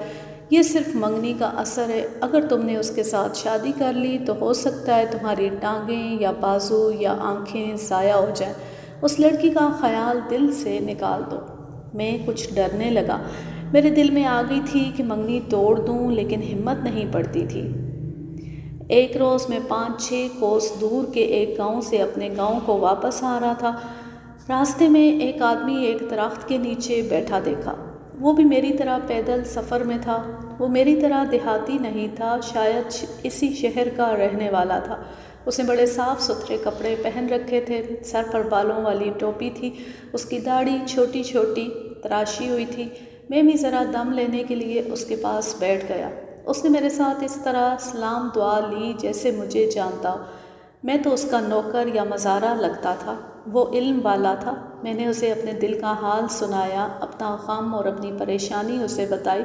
یہ صرف منگنی کا اثر ہے۔ اگر تم نے اس کے ساتھ شادی کر لی تو ہو سکتا ہے تمہاری ٹانگیں یا بازو یا آنکھیں ضائع ہو جائیں۔ اس لڑکی کا خیال دل سے نکال دو۔ میں کچھ ڈرنے لگا۔ میرے دل میں آ گئی تھی کہ منگنی توڑ دوں، لیکن ہمت نہیں پڑتی تھی۔ ایک روز میں 5-6 کوس دور کے ایک گاؤں سے اپنے گاؤں کو واپس آ رہا تھا۔ راستے میں ایک آدمی ایک درخت کے نیچے بیٹھا دیکھا۔ وہ بھی میری طرح پیدل سفر میں تھا۔ وہ میری طرح دیہاتی نہیں تھا، شاید اسی شہر کا رہنے والا تھا۔ اس نے بڑے صاف ستھرے کپڑے پہن رکھے تھے، سر پر بالوں والی ٹوپی تھی، اس کی داڑھی چھوٹی چھوٹی تراشی ہوئی تھی۔ میں بھی ذرا دم لینے کے لیے اس کے پاس بیٹھ گیا۔ اس نے میرے ساتھ اس طرح سلام دعا لی جیسے مجھے جانتا ہو۔ میں تو اس کا نوکر یا مزارع لگتا تھا۔ وہ علم والا تھا۔ میں نے اسے اپنے دل کا حال سنایا، اپنا غم اور اپنی پریشانی اسے بتائی۔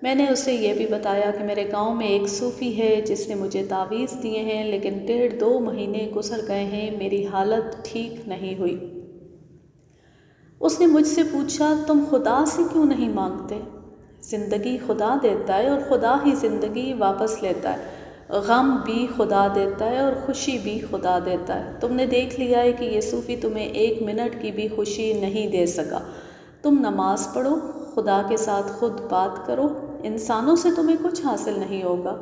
میں نے اسے یہ بھی بتایا کہ میرے گاؤں میں ایک صوفی ہے جس نے مجھے تعویذ دیے ہیں، لیکن 1.5-2 مہینے گزر گئے ہیں، میری حالت ٹھیک نہیں ہوئی۔ اس نے مجھ سے پوچھا، تم خدا سے کیوں نہیں مانگتے؟ زندگی خدا دیتا ہے اور خدا ہی زندگی واپس لیتا ہے۔ غم بھی خدا دیتا ہے اور خوشی بھی خدا دیتا ہے۔ تم نے دیکھ لیا ہے کہ یہ صوفی تمہیں 1 منٹ کی بھی خوشی نہیں دے سکا۔ تم نماز پڑھو، خدا کے ساتھ خود بات کرو، انسانوں سے تمہیں کچھ حاصل نہیں ہوگا۔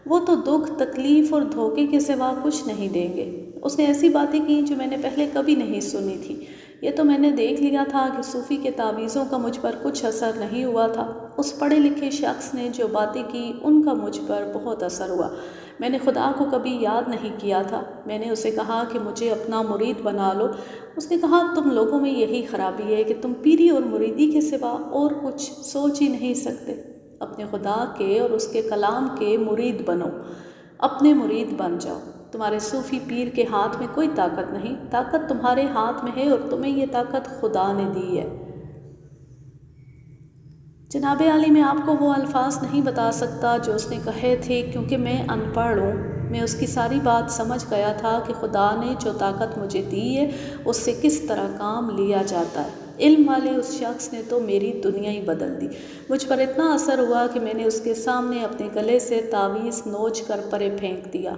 وہ تو دکھ، تکلیف اور دھوکے کے سوا کچھ نہیں دیں گے۔ اس نے ایسی باتیں کی جو میں نے پہلے کبھی نہیں سنی تھی۔ یہ تو میں نے دیکھ لیا تھا کہ صوفی کے تعویذوں کا مجھ پر کچھ اثر نہیں ہوا تھا۔ اس پڑھے لکھے شخص نے جو باتیں کی ان کا مجھ پر بہت اثر ہوا۔ میں نے خدا کو کبھی یاد نہیں کیا تھا۔ میں نے اسے کہا کہ مجھے اپنا مرید بنا لو۔ اس نے کہا، تم لوگوں میں یہی خرابی ہے کہ تم پیری اور مریدی کے سوا اور کچھ سوچ ہی نہیں سکتے۔ اپنے خدا کے اور اس کے کلام کے مرید بنو، اپنے مرید بن جاؤ۔ تمہارے صوفی پیر کے ہاتھ میں کوئی طاقت نہیں، طاقت تمہارے ہاتھ میں ہے اور تمہیں یہ طاقت خدا نے دی ہے۔ جناب عالی، میں آپ کو وہ الفاظ نہیں بتا سکتا جو اس نے کہے تھے، کیونکہ میں ان پڑھ ہوں۔ میں اس کی ساری بات سمجھ گیا تھا کہ خدا نے جو طاقت مجھے دی ہے اس سے کس طرح کام لیا جاتا ہے۔ علم والے اس شخص نے تو میری دنیا ہی بدل دی۔ مجھ پر اتنا اثر ہوا کہ میں نے اس کے سامنے اپنے گلے سے تعویذ نوچ کر پرے پھینک دیا۔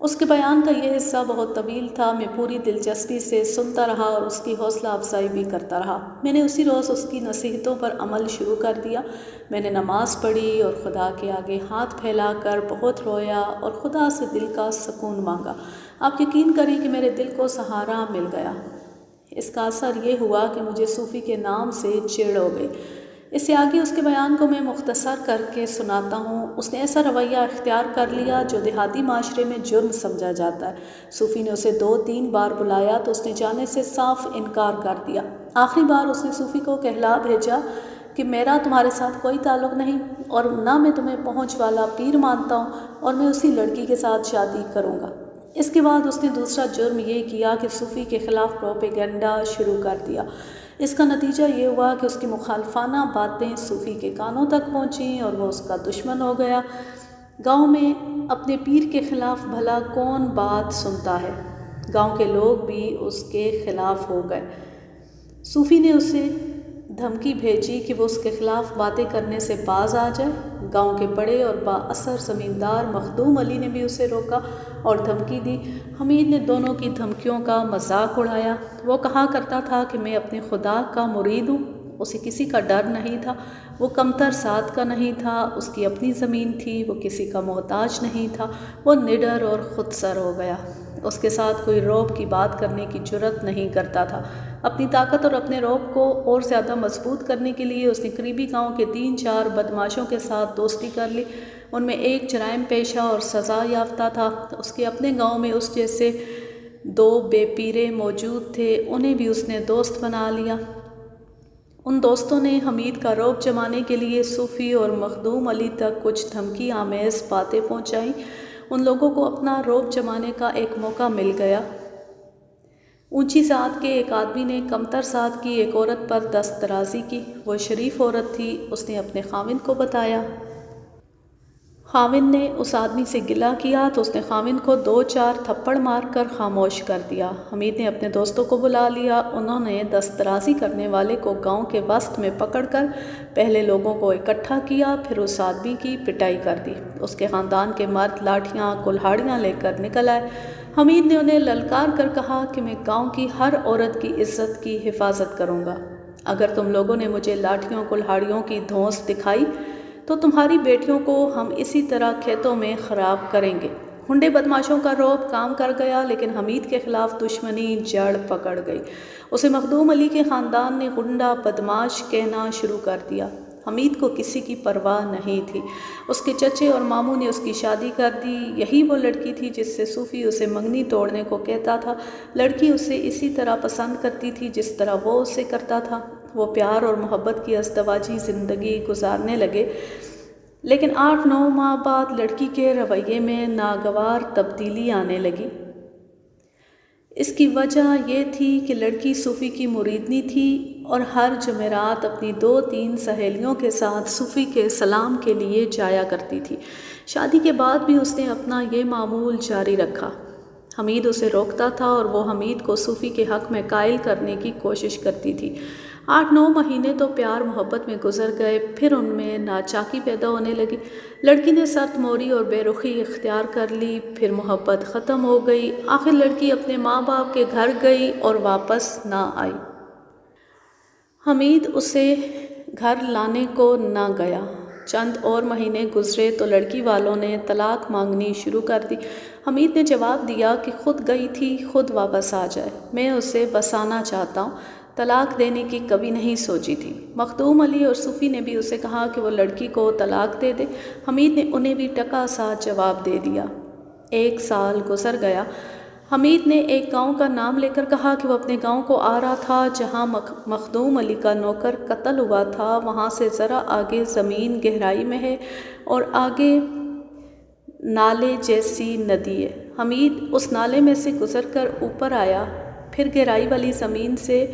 اس کے بیان کا یہ حصہ بہت طویل تھا۔ میں پوری دلچسپی سے سنتا رہا اور اس کی حوصلہ افزائی بھی کرتا رہا۔ میں نے اسی روز اس کی نصیحتوں پر عمل شروع کر دیا۔ میں نے نماز پڑھی اور خدا کے آگے ہاتھ پھیلا کر بہت رویا اور خدا سے دل کا سکون مانگا۔ آپ یقین کریں کہ میرے دل کو سہارا مل گیا۔ اس کا اثر یہ ہوا کہ مجھے صوفی کے نام سے چڑ ہو گئی۔ اس سے آگے اس کے بیان کو میں مختصر کر کے سناتا ہوں۔ اس نے ایسا رویہ اختیار کر لیا جو دیہاتی معاشرے میں جرم سمجھا جاتا ہے۔ صوفی نے اسے 2-3 بار بلایا تو اس نے جانے سے صاف انکار کر دیا۔ آخری بار اس نے صوفی کو کہلا بھیجا کہ میرا تمہارے ساتھ کوئی تعلق نہیں اور نہ میں تمہیں پہنچ والا پیر مانتا ہوں اور میں اسی لڑکی کے ساتھ شادی کروں گا۔ اس کے بعد اس نے دوسرا جرم یہ کیا کہ صوفی کے خلاف پروپیگنڈا شروع کر دیا۔ اس کا نتیجہ یہ ہوا کہ اس کی مخالفانہ باتیں صوفی کے کانوں تک پہنچیں اور وہ اس کا دشمن ہو گیا۔ گاؤں میں اپنے پیر کے خلاف بھلا کون بات سنتا ہے؟ گاؤں کے لوگ بھی اس کے خلاف ہو گئے۔ صوفی نے اسے دھمکی بھیجی کہ وہ اس کے خلاف باتیں کرنے سے باز آ جائے۔ گاؤں کے بڑے اور با اثر زمیندار مخدوم علی نے بھی اسے روکا اور دھمکی دی۔ حمید نے دونوں کی دھمکیوں کا مذاق اڑایا۔ وہ کہا کرتا تھا کہ میں اپنے خدا کا مرید ہوں۔ اسے کسی کا ڈر نہیں تھا۔ وہ کمتر ذات کا نہیں تھا۔ اس کی اپنی زمین تھی۔ وہ کسی کا محتاج نہیں تھا۔ وہ نڈر اور خود سر ہو گیا۔ اس کے ساتھ کوئی رعب کی بات کرنے کی جرأت نہیں کرتا تھا۔ اپنی طاقت اور اپنے رعب کو اور زیادہ مضبوط کرنے کے لیے اس نے قریبی گاؤں کے 3-4 بدماشوں کے ساتھ دوستی کر لی۔ ان میں ایک جرائم پیشہ اور سزا یافتہ تھا۔ اس کے اپنے گاؤں میں اس جیسے 2 بے پیرے موجود تھے، انہیں بھی اس نے دوست بنا لیا۔ ان دوستوں نے حمید کا رعب جمانے کے لیے صوفی اور مخدوم علی تک کچھ دھمکی آمیز باتیں پہنچائیں۔ ان لوگوں کو اپنا رعب جمانے کا ایک موقع مل گیا۔ اونچی ذات کے ایک آدمی نے کمتر ذات کی ایک عورت پر دست درازی کی۔ وہ شریف عورت تھی۔ اس نے اپنے خاوند کو بتایا۔ خاوند نے اس آدمی سے گلہ کیا تو اس نے خاوند کو 2-4 تھپڑ مار کر خاموش کر دیا۔ حمید نے اپنے دوستوں کو بلا لیا۔ انہوں نے دست درازی کرنے والے کو گاؤں کے وسط میں پکڑ کر پہلے لوگوں کو اکٹھا کیا، پھر اس آدمی کی پٹائی کر دی۔ اس کے خاندان کے مرد لاٹھیاں کلہاڑیاں لے کر نکل آئے۔ حمید نے انہیں للکار کر کہا کہ میں گاؤں کی ہر عورت کی عزت کی حفاظت کروں گا۔ اگر تم لوگوں نے مجھے لاٹھیوں کلہاڑیوں کی دھونس دکھائی تو تمہاری بیٹیوں کو ہم اسی طرح کھیتوں میں خراب کریں گے۔ ہنڈے بدماشوں کا رعب کام کر گیا، لیکن حمید کے خلاف دشمنی جڑ پکڑ گئی۔ اسے مخدوم علی کے خاندان نے غنڈہ بدماش کہنا شروع کر دیا۔ حمید کو کسی کی پرواہ نہیں تھی۔ اس کے چچے اور ماموں نے اس کی شادی کر دی۔ یہی وہ لڑکی تھی جس سے صوفی اسے منگنی توڑنے کو کہتا تھا۔ لڑکی اسے اسی طرح پسند کرتی تھی جس طرح وہ اسے کرتا تھا۔ وہ پیار اور محبت کی ازدواجی زندگی گزارنے لگے، لیکن 8-9 ماہ بعد لڑکی کے رویے میں ناگوار تبدیلی آنے لگی۔ اس کی وجہ یہ تھی کہ لڑکی صوفی کی مریدنی تھی اور ہر جمعرات اپنی 2-3 سہیلیوں کے ساتھ صوفی کے سلام کے لیے جایا کرتی تھی۔ شادی کے بعد بھی اس نے اپنا یہ معمول جاری رکھا۔ حمید اسے روکتا تھا اور وہ حمید کو صوفی کے حق میں قائل کرنے کی کوشش کرتی تھی۔ 8-9 مہینے تو پیار محبت میں گزر گئے، پھر ان میں ناچاکی پیدا ہونے لگی۔ لڑکی نے سخت موری اور بے رخی اختیار کر لی، پھر محبت ختم ہو گئی۔ آخر لڑکی اپنے ماں باپ کے گھر گئی اور واپس نہ آئی۔ حمید اسے گھر لانے کو نہ گیا۔ چند اور مہینے گزرے تو لڑکی والوں نے طلاق مانگنی شروع کر دی۔ حمید نے جواب دیا کہ خود گئی تھی، خود واپس آ جائے، میں اسے بسانا چاہتا ہوں، طلاق دینے کی کبھی نہیں سوچی تھی۔ مخدوم علی اور صوفی نے بھی اسے کہا کہ وہ لڑکی کو طلاق دے دے۔ حمید نے انہیں بھی ٹکا سا جواب دے دیا۔ 1 سال گزر گیا۔ حمید نے ایک گاؤں کا نام لے کر کہا کہ وہ اپنے گاؤں کو آ رہا تھا جہاں مخدوم علی کا نوکر قتل ہوا تھا۔ وہاں سے ذرا آگے زمین گہرائی میں ہے اور آگے نالے جیسی ندی ہے۔ حمید اس نالے میں سے گزر کر اوپر آیا، پھر گہرائی والی زمین سے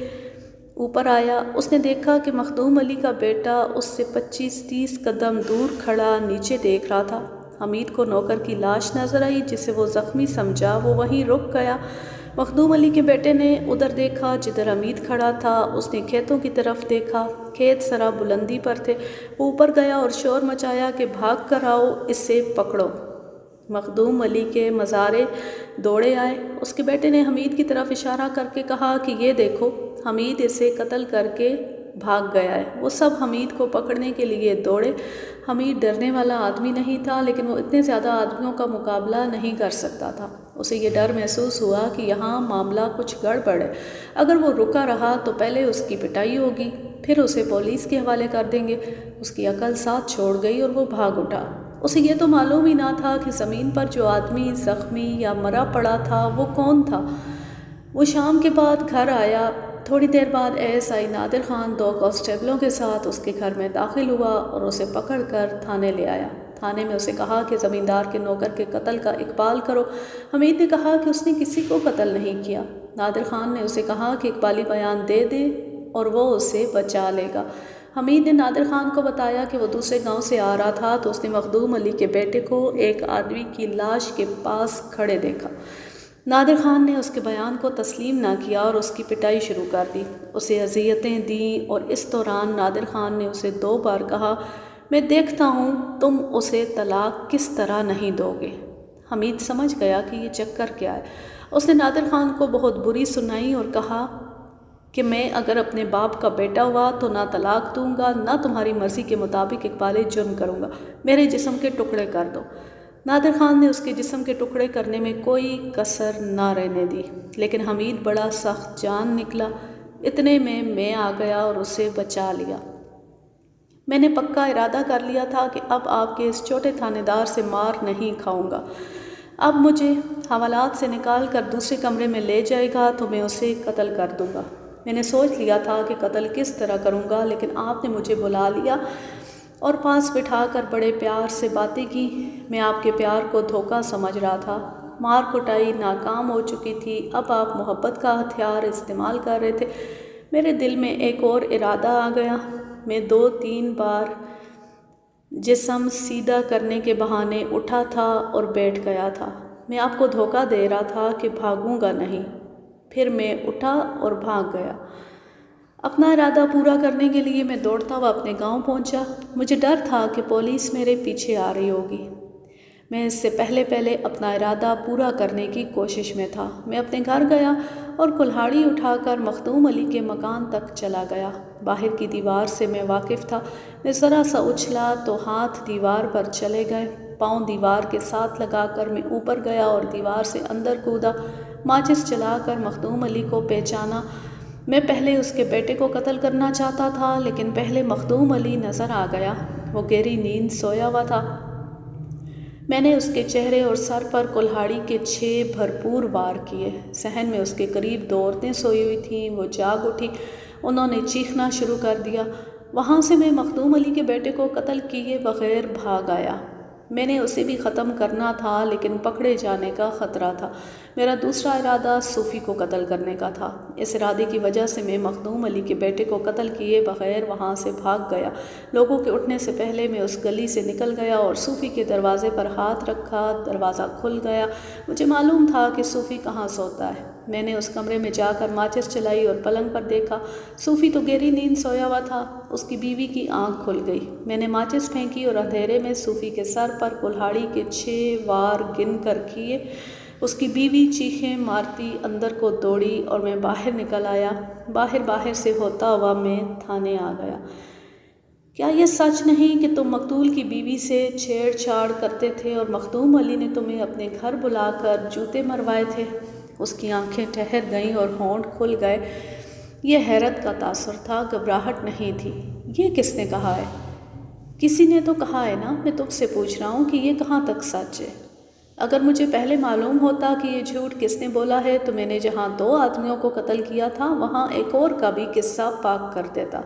اوپر آیا۔ اس نے دیکھا کہ مخدوم علی کا بیٹا اس سے 25-30 قدم دور کھڑا نیچے دیکھ رہا تھا۔ حمید کو نوکر کی لاش نظر آئی جسے وہ زخمی سمجھا، وہ وہیں رک گیا۔ مخدوم علی کے بیٹے نے ادھر دیکھا جدھر حمید کھڑا تھا۔ اس نے کھیتوں کی طرف دیکھا، کھیت ذرا بلندی پر تھے۔ وہ اوپر گیا اور شور مچایا کہ بھاگ کر آؤ، اسے پکڑو۔ مخدوم علی کے مزارے دوڑے آئے۔ اس کے بیٹے نے حمید کی طرف اشارہ کر کے کہا کہ یہ دیکھو، حمید اسے قتل کر کے بھاگ گیا ہے۔ وہ سب حمید کو پکڑنے کے لیے دوڑے۔ حمید ڈرنے والا آدمی نہیں تھا، لیکن وہ اتنے زیادہ آدمیوں کا مقابلہ نہیں کر سکتا تھا۔ اسے یہ ڈر محسوس ہوا کہ یہاں معاملہ کچھ گڑبڑ ہے۔ اگر وہ رکا رہا تو پہلے اس کی پٹائی ہوگی، پھر اسے پولیس کے حوالے کر دیں گے۔ اس کی عقل ساتھ چھوڑ گئی اور وہ بھاگ اٹھا۔ اسے یہ تو معلوم ہی نہ تھا کہ زمین پر جو آدمی زخمی یا مرا پڑا تھا وہ کون تھا۔ وہ شام کے بعد گھر آیا۔ تھوڑی دیر بعد ASI نادر خان 2 کانسٹیبلوں کے ساتھ اس کے گھر میں داخل ہوا اور اسے پکڑ کر تھانے لے آیا۔ تھانے میں اسے کہا کہ زمیندار کے نوکر کے قتل کا اقبال کرو۔ حمید نے کہا کہ اس نے کسی کو قتل نہیں کیا۔ نادر خان نے اسے کہا کہ اقبالی بیان دے دے اور وہ اسے بچا لے گا۔ حمید نے نادر خان کو بتایا کہ وہ دوسرے گاؤں سے آ رہا تھا تو اس نے مخدوم علی کے بیٹے کو ایک آدمی کی لاش کے پاس کھڑے دیکھا۔ نادر خان نے اس کے بیان کو تسلیم نہ کیا اور اس کی پٹائی شروع کر دی۔ اسے اذیتیں دیں اور اس دوران نادر خان نے اسے 2 بار کہا، میں دیکھتا ہوں تم اسے طلاق کس طرح نہیں دو گے۔ حمید سمجھ گیا کہ یہ چکر کیا ہے۔ اس نے نادر خان کو بہت بری سنائی اور کہا کہ میں اگر اپنے باپ کا بیٹا ہوا تو نہ طلاق دوں گا، نہ تمہاری مرضی کے مطابق اقبال جرم کروں گا، میرے جسم کے ٹکڑے کر دو۔ نادر خان نے اس کے جسم کے ٹکڑے کرنے میں کوئی کسر نہ رہنے دی، لیکن حمید بڑا سخت جان نکلا۔ اتنے میں آ گیا اور اسے بچا لیا۔ میں نے پکا ارادہ کر لیا تھا کہ اب آپ کے اس چھوٹے تھانے دار سے مار نہیں کھاؤں گا۔ اب مجھے حوالات سے نکال کر دوسرے کمرے میں لے جائے گا تو میں اسے قتل کر دوں گا۔ میں نے سوچ لیا تھا کہ قتل کس طرح کروں گا، لیکن آپ نے مجھے بلا لیا اور پاس بٹھا کر بڑے پیار سے باتیں کی۔ میں آپ کے پیار کو دھوکہ سمجھ رہا تھا۔ مار کٹائی ناکام ہو چکی تھی، اب آپ محبت کا ہتھیار استعمال کر رہے تھے۔ میرے دل میں ایک اور ارادہ آ گیا۔ میں 2-3 بار جسم سیدھا کرنے کے بہانے اٹھا تھا اور بیٹھ گیا تھا۔ میں آپ کو دھوکہ دے رہا تھا کہ بھاگوں گا نہیں۔ پھر میں اٹھا اور بھاگ گیا۔ اپنا ارادہ پورا کرنے کے لیے میں دوڑتا ہوا اپنے گاؤں پہنچا۔ مجھے ڈر تھا کہ پولیس میرے پیچھے آ رہی ہوگی۔ میں اس سے پہلے اپنا ارادہ پورا کرنے کی کوشش میں تھا۔ میں اپنے گھر گیا اور کلہاڑی اٹھا کر مخدوم علی کے مکان تک چلا گیا۔ باہر کی دیوار سے میں واقف تھا۔ میں ذرا سا اچھلا تو ہاتھ دیوار پر چلے گئے۔ پاؤں دیوار کے ساتھ لگا کر میں اوپر گیا اور دیوار سے اندر کودا۔ ماچس جلا کر مخدوم علی کو پہچانا۔ میں پہلے اس کے بیٹے کو قتل کرنا چاہتا تھا، لیکن پہلے مخدوم علی نظر آ گیا۔ وہ گہری نیند سویا ہوا تھا۔ میں نے اس کے چہرے اور سر پر کلہاڑی کے 6 بھرپور وار کیے۔ صحن میں اس کے قریب 2 عورتیں سوئی ہوئی تھیں۔ وہ جاگ اٹھی، انہوں نے چیخنا شروع کر دیا۔ وہاں سے میں مخدوم علی کے بیٹے کو قتل کیے بغیر بھاگ آیا۔ میں نے اسے بھی ختم کرنا تھا، لیکن پکڑے جانے کا خطرہ تھا۔ میرا دوسرا ارادہ صوفی کو قتل کرنے کا تھا۔ اس ارادے کی وجہ سے میں مخدوم علی کے بیٹے کو قتل کیے بغیر وہاں سے بھاگ گیا۔ لوگوں کے اٹھنے سے پہلے میں اس گلی سے نکل گیا اور صوفی کے دروازے پر ہاتھ رکھا۔ دروازہ کھل گیا۔ مجھے معلوم تھا کہ صوفی کہاں سوتا ہے۔ میں نے اس کمرے میں جا کر ماچس چلائی اور پلنگ پر دیکھا۔ صوفی تو گہری نیند سویا ہوا تھا۔ اس کی بیوی کی آنکھ کھل گئی۔ میں نے ماچس پھینکی اور اندھیرے میں صوفی کے سر پر کلہاڑی کے 6 وار گن کر کیے۔ اس کی بیوی چیخیں مارتی اندر کو دوڑی اور میں باہر نکل آیا۔ باہر سے ہوتا ہوا میں تھانے آ گیا۔ کیا یہ سچ نہیں کہ تم مقتول کی بیوی سے چھیڑ چھاڑ کرتے تھے اور مخدوم علی نے تمہیں اپنے گھر بلا کر جوتے مروائے تھے؟ اس کی آنکھیں ٹھہر گئیں اور ہونٹ کھل گئے۔ یہ حیرت کا تاثر تھا، گھبراہٹ نہیں تھی۔ یہ کس نے کہا ہے؟ کسی نے تو کہا ہے نا، میں تم سے پوچھ رہا ہوں کہ یہ کہاں تک سچ ہے؟ اگر مجھے پہلے معلوم ہوتا کہ یہ جھوٹ کس نے بولا ہے تو میں نے جہاں 2 آدمیوں کو قتل کیا تھا وہاں ایک اور کا بھی قصہ پاک کر دیتا۔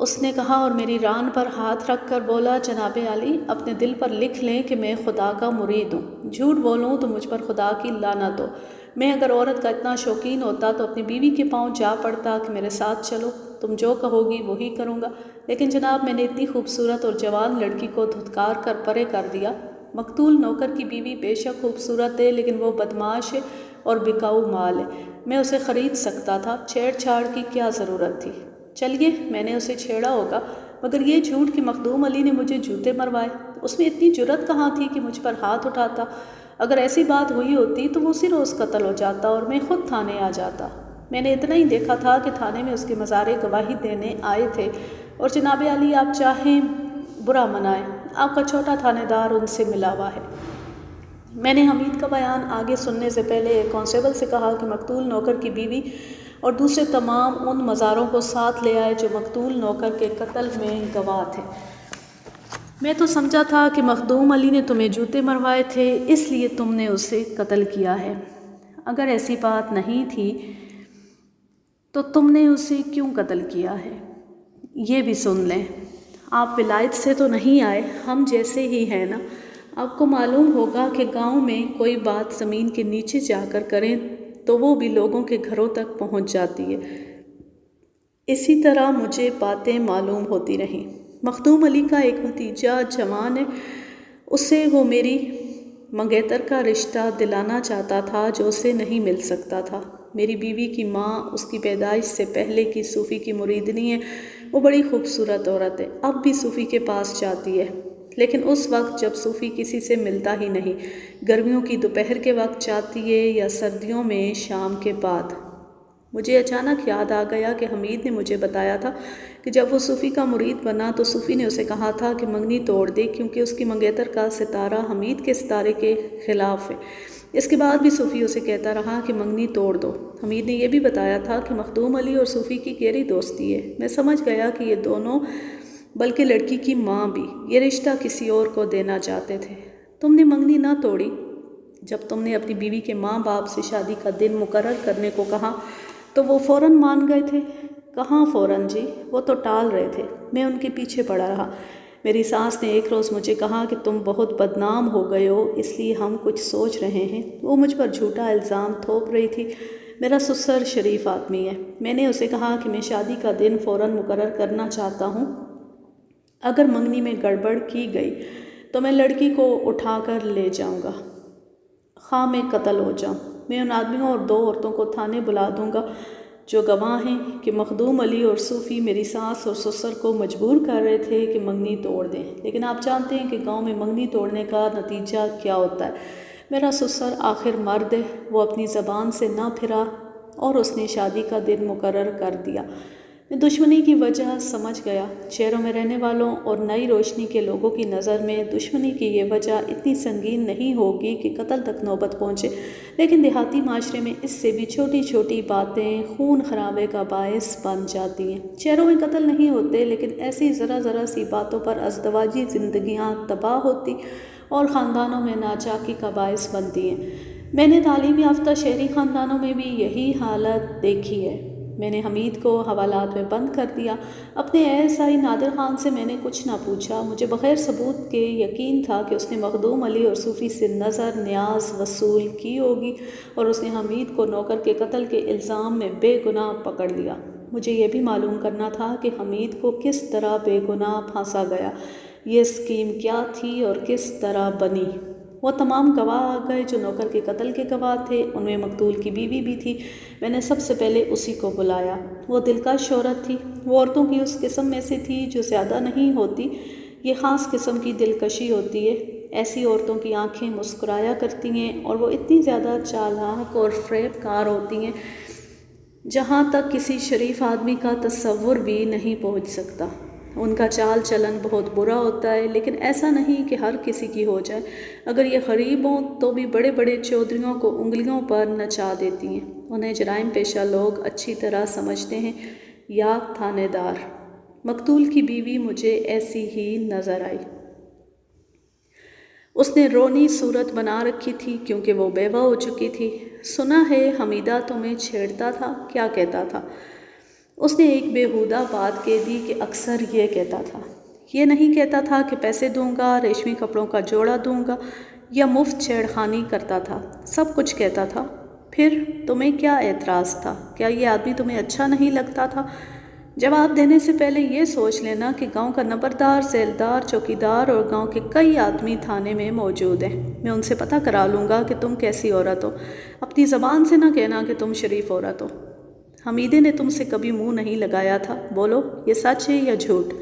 اس نے کہا اور میری ران پر ہاتھ رکھ کر بولا، جناب علی اپنے دل پر لکھ لیں کہ میں خدا کا مرید ہوں، جھوٹ بولوں تو مجھ پر خدا کی لعنت ہو۔ میں اگر عورت کا اتنا شوقین ہوتا تو اپنی بیوی کے پاؤں جا پڑتا کہ میرے ساتھ چلو، تم جو کہو گی وہی کروں گا، لیکن جناب میں نے اتنی خوبصورت اور جوان لڑکی کو دھتکار کر پرے کر دیا۔ مقتول نوکر کی بیوی بے شک خوبصورت ہے، لیکن وہ بدمعاش ہے اور بکاؤ مال ہے، میں اسے خرید سکتا تھا، چھیڑ چھاڑ کی کیا ضرورت تھی؟ چلیے میں نے اسے چھیڑا ہوگا، مگر یہ جھوٹ کہ مخدوم علی نے مجھے جوتے مروائے، اس میں اتنی جرأت کہاں تھی کہ مجھ پر ہاتھ اٹھاتا؟ اگر ایسی بات ہوئی ہوتی تو وہ اسی روز قتل ہو جاتا اور میں خود تھانے آ جاتا۔ میں نے اتنا ہی دیکھا تھا کہ تھانے میں اس کے مزارے گواہی دینے آئے تھے، اور جناب علی آپ چاہیں برا منائیں، آپ کا چھوٹا تھانے دار ان سے ملا ہوا ہے۔ میں نے حمید کا بیان آگے سننے سے پہلے ایک کانسٹیبل سے کہا کہ مقتول نوکر کی بیوی اور دوسرے تمام ان مزاروں کو ساتھ لے آئے جو مقتول نوکر کے قتل میں گواہ تھے۔ میں تو سمجھا تھا کہ مخدوم علی نے تمہیں جوتے مروائے تھے، اس لیے تم نے اسے قتل کیا ہے۔ اگر ایسی بات نہیں تھی تو تم نے اسے کیوں قتل کیا ہے؟ یہ بھی سن لیں، آپ ولایت سے تو نہیں آئے، ہم جیسے ہی ہیں نا۔ آپ کو معلوم ہوگا کہ گاؤں میں کوئی بات زمین کے نیچے جا کر کریں تو وہ بھی لوگوں کے گھروں تک پہنچ جاتی ہے۔ اسی طرح مجھے باتیں معلوم ہوتی رہیں۔ مخدوم علی کا ایک بھتیجا جوان ہے، اسے وہ میری منگیتر کا رشتہ دلانا چاہتا تھا جو اسے نہیں مل سکتا تھا۔ میری بیوی کی ماں اس کی پیدائش سے پہلے کی صوفی کی مریدنی ہے، وہ بڑی خوبصورت عورت ہے، اب بھی صوفی کے پاس جاتی ہے، لیکن اس وقت جب صوفی کسی سے ملتا ہی نہیں، گرمیوں کی دوپہر کے وقت جاتی ہے یا سردیوں میں شام کے بعد۔ مجھے اچانک یاد آ گیا کہ حمید نے مجھے بتایا تھا کہ جب وہ صوفی کا مرید بنا تو صوفی نے اسے کہا تھا کہ منگنی توڑ دے، کیونکہ اس کی منگیتر کا ستارہ حمید کے ستارے کے خلاف ہے۔ اس کے بعد بھی صوفی اسے کہتا رہا کہ منگنی توڑ دو۔ حمید نے یہ بھی بتایا تھا کہ مخدوم علی اور صوفی کی گہری دوستی ہے۔ میں سمجھ گیا کہ یہ دونوں، بلکہ لڑکی کی ماں بھی، یہ رشتہ کسی اور کو دینا چاہتے تھے۔ تم نے منگنی نہ توڑی؟ جب تم نے اپنی بیوی کے ماں باپ سے شادی کا دن مقرر کرنے کو کہا تو وہ فوراً مان گئے تھے؟ کہاں فوراً جی، وہ تو ٹال رہے تھے، میں ان کے پیچھے پڑا رہا۔ میری ساس نے ایک روز مجھے کہا کہ تم بہت بدنام ہو گئے ہو، اس لیے ہم کچھ سوچ رہے ہیں۔ وہ مجھ پر جھوٹا الزام تھوپ رہی تھی۔ میرا سسر شریف آدمی ہے، میں نے اسے کہا کہ میں شادی کا دن فوراً مقرر کرنا چاہتا ہوں، اگر منگنی میں گڑبڑ کی گئی تو میں لڑکی کو اٹھا کر لے جاؤں گا، خواہ میں قتل ہو جاؤں۔ میں ان آدمیوں اور 2 عورتوں کو تھانے بلا دوں گا جو گواہ ہیں کہ مخدوم علی اور صوفی میری ساس اور سسر کو مجبور کر رہے تھے کہ منگنی توڑ دیں، لیکن آپ جانتے ہیں کہ گاؤں میں منگنی توڑنے کا نتیجہ کیا ہوتا ہے۔ میرا سسر آخر مرد ہے، وہ اپنی زبان سے نہ پھرا اور اس نے شادی کا دن مقرر کر دیا۔ میں دشمنی کی وجہ سمجھ گیا۔ شہروں میں رہنے والوں اور نئی روشنی کے لوگوں کی نظر میں دشمنی کی یہ وجہ اتنی سنگین نہیں ہوگی کہ قتل تک نوبت پہنچے، لیکن دیہاتی معاشرے میں اس سے بھی چھوٹی چھوٹی باتیں خون خرابے کا باعث بن جاتی ہیں۔ شہروں میں قتل نہیں ہوتے، لیکن ایسی ذرا ذرا سی باتوں پر ازدواجی زندگیاں تباہ ہوتی اور خاندانوں میں ناچاکی کا باعث بنتی ہیں۔ میں نے تعلیم یافتہ شہری خاندانوں میں بھی یہی حالت دیکھی ہے۔ میں نے حمید کو حوالات میں بند کر دیا۔ اپنے ASI نادر خان سے میں نے کچھ نہ پوچھا۔ مجھے بغیر ثبوت کے یقین تھا کہ اس نے مخدوم علی اور صوفی سے نظر نیاز وصول کی ہوگی اور اس نے حمید کو نوکر کے قتل کے الزام میں بے گناہ پکڑ لیا۔ مجھے یہ بھی معلوم کرنا تھا کہ حمید کو کس طرح بے گناہ پھانسا گیا، یہ اسکیم کیا تھی اور کس طرح بنی۔ وہ تمام گواہ آ گئے جو نوکر کے قتل کے گواہ تھے، ان میں مقتول کی بیوی بھی تھی۔ میں نے سب سے پہلے اسی کو بلایا۔ وہ دلکش عورت تھی، وہ عورتوں کی اس قسم میں سے تھی جو زیادہ نہیں ہوتی، یہ خاص قسم کی دلکشی ہوتی ہے۔ ایسی عورتوں کی آنکھیں مسکرایا کرتی ہیں اور وہ اتنی زیادہ چالاک اور فریب کار ہوتی ہیں جہاں تک کسی شریف آدمی کا تصور بھی نہیں پہنچ سکتا۔ ان کا چال چلن بہت برا ہوتا ہے، لیکن ایسا نہیں کہ ہر کسی کی ہو جائے۔ اگر یہ غریب ہوں تو بھی بڑے بڑے چودھریوں کو انگلیوں پر نچا دیتی ہیں۔ انہیں جرائم پیشہ لوگ اچھی طرح سمجھتے ہیں، یا تھانے دار۔ مقتول کی بیوی مجھے ایسی ہی نظر آئی۔ اس نے رونی صورت بنا رکھی تھی کیونکہ وہ بیوہ ہو چکی تھی۔ سنا ہے حمیدہ تمہیں چھیڑتا تھا، کیا کہتا تھا؟ اس نے ایک بیہودہ بات کہہ دی کہ اکثر یہ کہتا تھا۔ یہ نہیں کہتا تھا کہ پیسے دوں گا، ریشمی کپڑوں کا جوڑا دوں گا یا مفت چھیڑ خانی کرتا تھا، سب کچھ کہتا تھا۔ پھر تمہیں کیا اعتراض تھا؟ کیا یہ آدمی تمہیں اچھا نہیں لگتا تھا؟ جواب دینے سے پہلے یہ سوچ لینا کہ گاؤں کا نمبردار، ذیلدار، چوکیدار اور گاؤں کے کئی آدمی تھانے میں موجود ہیں۔ میں ان سے پتہ کرا لوں گا کہ تم کیسی عورت ہو۔ اپنی زبان سے نہ کہنا کہ تم شریف عورت ہو۔ حمیدے نے تم سے کبھی منہ نہیں لگایا تھا، بولو یہ سچ ہے یا جھوٹ؟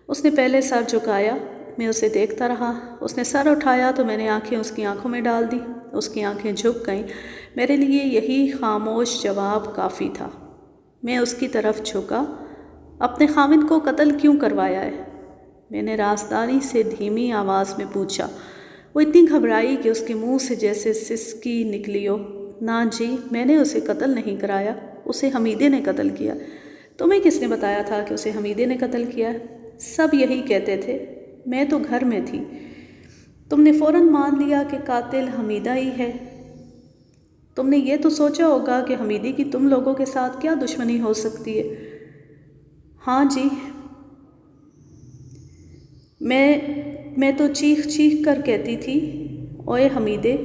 اس نے پہلے سر جھکایا، میں اسے دیکھتا رہا۔ اس نے سر اٹھایا تو میں نے آنکھیں اس کی آنکھوں میں ڈال دی۔ اس کی آنکھیں جھک گئیں۔ میرے لیے یہی خاموش جواب کافی تھا۔ میں اس کی طرف جھکا۔ اپنے خاوند کو قتل کیوں کروایا ہے؟ میں نے رازداری سے دھیمی آواز میں پوچھا۔ وہ اتنی گھبرائی کہ اس کے منہ سے جیسے سسکی نکلی ہو۔ نہ جی، میں نے اسے قتل نہیں کرایا، اسے حمیدے نے قتل کیا۔ تمہیں کس نے بتایا تھا کہ اسے حمیدے نے قتل کیا ہے؟ سب یہی کہتے تھے، میں تو گھر میں تھی۔ تم نے فوراً مان لیا کہ قاتل حمیدہ ہی ہے۔ تم نے یہ تو سوچا ہوگا کہ حمیدے کی تم لوگوں کے ساتھ کیا دشمنی ہو سکتی ہے؟ ہاں جی، میں تو چیخ چیخ کر کہتی تھی، اوئے حمیدے،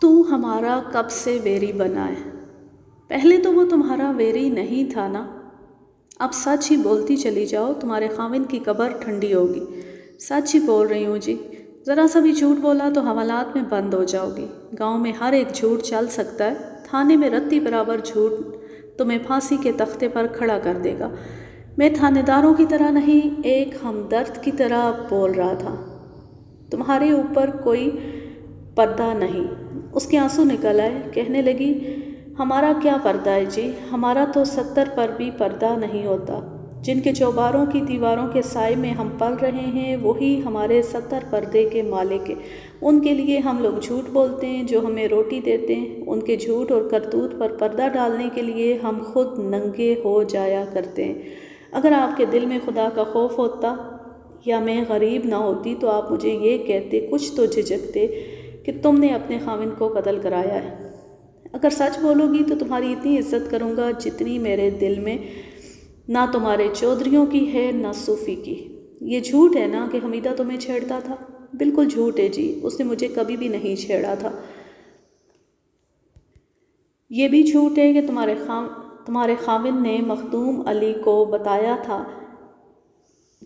تو ہمارا کب سے ویری بنا ہے؟ پہلے تو وہ تمہارا ویری نہیں تھا نا؟ اب سچ ہی بولتی چلی جاؤ، تمہارے خاوند کی قبر ٹھنڈی ہوگی۔ سچ ہی بول رہی ہوں جی، ذرا سا بھی جھوٹ بولا تو حوالات میں بند ہو جاؤ گی۔ گاؤں میں ہر ایک جھوٹ چل سکتا ہے، تھانے میں رتی برابر جھوٹ تمہیں پھانسی کے تختے پر کھڑا کر دے گا۔ میں تھانے داروں کی طرح نہیں، ایک ہمدرد کی طرح بول رہا تھا۔ تمہارے اوپر کوئی پردہ نہیں۔ اس کے آنسو نکل آئے، کہنے لگی، ہمارا کیا پردہ ہے جی، ہمارا تو 70 پر بھی پردہ نہیں ہوتا۔ جن کے چوباروں کی دیواروں کے سائے میں ہم پل رہے ہیں وہی ہمارے 70 پردے کے مالک ہیں۔ ان کے لیے ہم لوگ جھوٹ بولتے ہیں جو ہمیں روٹی دیتے ہیں۔ ان کے جھوٹ اور کرتوت پر پردہ ڈالنے کے لیے ہم خود ننگے ہو جایا کرتے ہیں۔ اگر آپ کے دل میں خدا کا خوف ہوتا یا میں غریب نہ ہوتی تو آپ مجھے یہ کہتے، کچھ تو جھجکتے کہ تم نے اپنے خاوند کو قتل کرایا ہے۔ اگر سچ بولو گی تو تمہاری اتنی عزت کروں گا جتنی میرے دل میں نہ تمہارے چودھریوں کی ہے نہ صوفی کی۔ یہ جھوٹ ہے نا کہ حمیدہ تمہیں چھیڑتا تھا؟ بالکل جھوٹ ہے جی، اس نے مجھے کبھی بھی نہیں چھیڑا تھا۔ یہ بھی جھوٹ ہے کہ تمہارے خاوند نے مخدوم علی کو بتایا تھا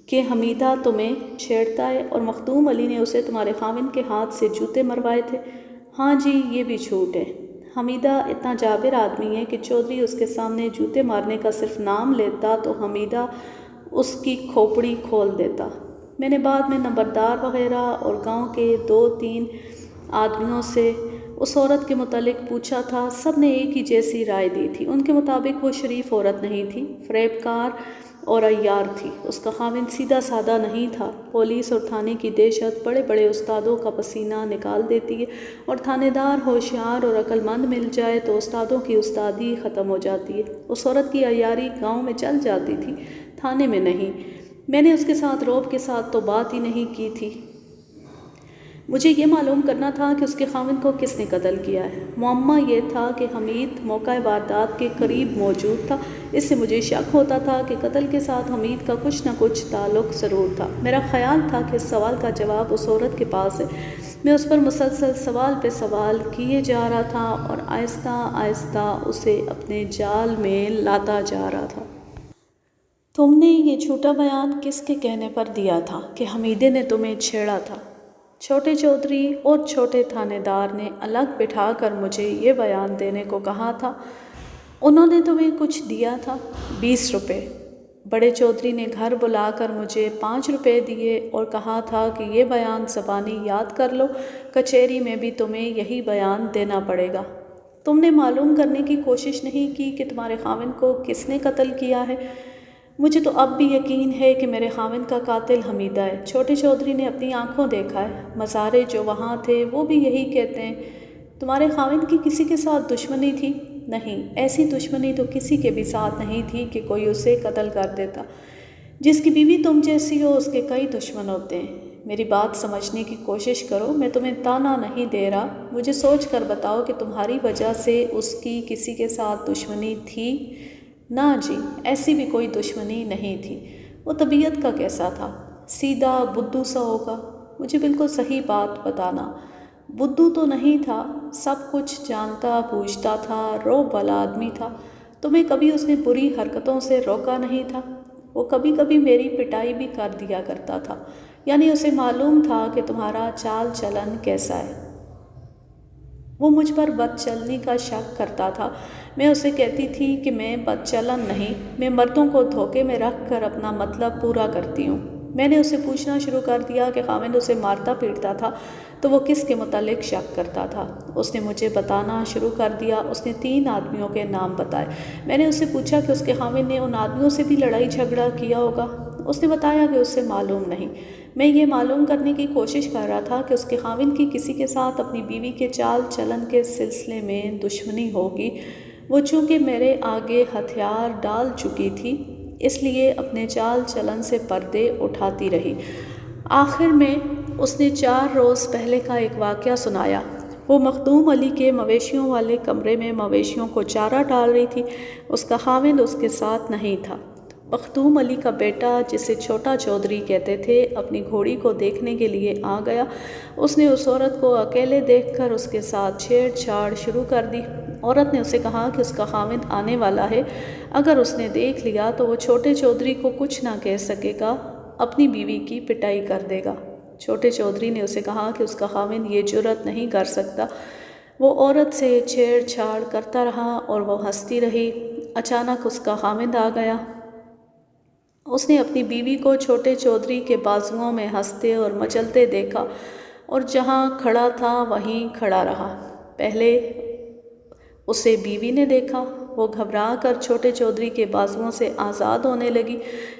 کہ حمیدہ تمہیں چھیڑتا ہے اور مخدوم علی نے اسے تمہارے خاوند کے ہاتھ سے جوتے مروائے تھے۔ ہاں جی، یہ بھی جھوٹ ہے۔ حمیدہ اتنا جابر آدمی ہے کہ چودھری اس کے سامنے جوتے مارنے کا صرف نام لیتا تو حمیدہ اس کی کھوپڑی کھول دیتا۔ میں نے بعد میں نمبردار وغیرہ اور گاؤں کے 2-3 آدمیوں سے اس عورت کے متعلق پوچھا تھا، سب نے ایک ہی جیسی رائے دی تھی۔ ان کے مطابق وہ شریف عورت نہیں تھی، فریب کار اور عیار تھی۔ اس کا خاوند سیدھا سادہ نہیں تھا۔ پولیس اور تھانے کی دہشت بڑے بڑے استادوں کا پسینہ نکال دیتی ہے، اور تھانے دار ہوشیار اور عقل مند مل جائے تو استادوں کی استادی ختم ہو جاتی ہے۔ اس عورت کی عیاری گاؤں میں چل جاتی تھی، تھانے میں نہیں۔ میں نے اس کے ساتھ رعب کے ساتھ تو بات ہی نہیں کی تھی۔ مجھے یہ معلوم کرنا تھا کہ اس کے خاوند کو کس نے قتل کیا ہے۔ معمہ یہ تھا کہ حمید موقع واردات کے قریب موجود تھا۔ اس سے مجھے شک ہوتا تھا کہ قتل کے ساتھ حمید کا کچھ نہ کچھ تعلق ضرور تھا۔ میرا خیال تھا کہ اس سوال کا جواب اس عورت کے پاس ہے۔ میں اس پر مسلسل سوال پہ سوال کیے جا رہا تھا اور آہستہ آہستہ اسے اپنے جال میں لاتا جا رہا تھا۔ تم نے یہ جھوٹا بیان کس کے کہنے پر دیا تھا کہ حمیدے نے تمہیں چھیڑا تھا؟ چھوٹے چودھری اور چھوٹے تھانے دار نے الگ بٹھا کر مجھے یہ بیان دینے کو کہا تھا۔ انہوں نے تمہیں کچھ دیا تھا؟ 20 روپے۔ بڑے چودھری نے گھر بلا کر مجھے 5 روپے دیے اور کہا تھا کہ یہ بیان زبانی یاد کر لو، کچہری میں بھی تمہیں یہی بیان دینا پڑے گا۔ تم نے معلوم کرنے کی کوشش نہیں کی کہ تمہارے خاوند کو کس نے قتل کیا ہے؟ مجھے تو اب بھی یقین ہے کہ میرے خاوند کا قاتل حمیدہ ہے۔ چھوٹے چودھری نے اپنی آنکھوں دیکھا ہے، مزارے جو وہاں تھے وہ بھی یہی کہتے ہیں۔ تمہارے خاوند کی کسی کے ساتھ دشمنی تھی؟ نہیں، ایسی دشمنی تو کسی کے بھی ساتھ نہیں تھی کہ کوئی اسے قتل کر دیتا۔ جس کی بیوی تم جیسی ہو اس کے کئی دشمن ہوتے ہیں۔ میری بات سمجھنے کی کوشش کرو، میں تمہیں تانا نہیں دے رہا، مجھے سوچ کر بتاؤ کہ تمہاری وجہ سے اس کی کسی کے ساتھ دشمنی تھی؟ نہ جی، ایسی بھی کوئی دشمنی نہیں تھی۔ وہ طبیعت کا کیسا تھا؟ سیدھا بدھو سا ہوگا؟ مجھے بالکل صحیح بات بتانا۔ بدھو تو نہیں تھا، سب کچھ جانتا بوجھتا تھا، روب والا آدمی تھا۔ تمہیں کبھی اس نے بری حرکتوں سے روکا نہیں تھا؟ وہ کبھی کبھی میری پٹائی بھی کر دیا کرتا تھا، یعنی اسے معلوم تھا کہ تمہارا چال چلن کیسا ہے۔ وہ مجھ پر بد چلنی کا شک کرتا تھا۔ میں اسے کہتی تھی کہ میں بد چلن نہیں، میں مردوں کو دھوکے میں رکھ کر اپنا مطلب پورا کرتی ہوں۔ میں نے اسے پوچھنا شروع کر دیا کہ خاوند اسے مارتا پیٹتا تھا تو وہ کس کے متعلق شک کرتا تھا۔ اس نے مجھے بتانا شروع کر دیا۔ اس نے 3 آدمیوں کے نام بتائے۔ میں نے اس سے پوچھا کہ اس کے خاوند نے ان آدمیوں سے بھی لڑائی جھگڑا کیا ہوگا۔ اس نے بتایا کہ اسے معلوم نہیں۔ میں یہ معلوم کرنے کی کوشش کر رہا تھا کہ اس کے خاوند کی کسی کے ساتھ اپنی بیوی کے چال چلن کے سلسلے میں دشمنی ہوگی۔ وہ چونکہ میرے آگے ہتھیار ڈال چکی تھی، اس لیے اپنے چال چلن سے پردے اٹھاتی رہی۔ آخر میں اس نے 4 روز پہلے کا ایک واقعہ سنایا۔ وہ مخدوم علی کے مویشیوں والے کمرے میں مویشیوں کو چارہ ڈال رہی تھی۔ اس کا خاوند اس کے ساتھ نہیں تھا۔ مخدوم علی کا بیٹا، جسے چھوٹا چودھری کہتے تھے، اپنی گھوڑی کو دیکھنے کے لیے آ گیا۔ اس نے اس عورت کو اکیلے دیکھ کر اس کے ساتھ چھیڑ چھاڑ شروع کر دی۔ عورت نے اسے کہا کہ اس کا خاوند آنے والا ہے، اگر اس نے دیکھ لیا تو وہ چھوٹے چودھری کو کچھ نہ کہہ سکے گا، اپنی بیوی کی پٹائی کر دے گا۔ چھوٹے چودھری نے اسے کہا کہ اس کا خاوند یہ جرأت نہیں کر سکتا۔ وہ عورت سے چھیڑ چھاڑ کرتا رہا اور وہ ہنستی رہی۔ اچانک اس کا خاوند آ گیا۔ اس نے اپنی بیوی کو چھوٹے چودھری کے بازوؤں میں ہنستے اور مچلتے دیکھا اور جہاں کھڑا تھا وہیں کھڑا رہا۔ پہلے اسے بیوی نے دیکھا، وہ گھبرا کر چھوٹے چودھری کے بازوؤں سے آزاد ہونے لگی۔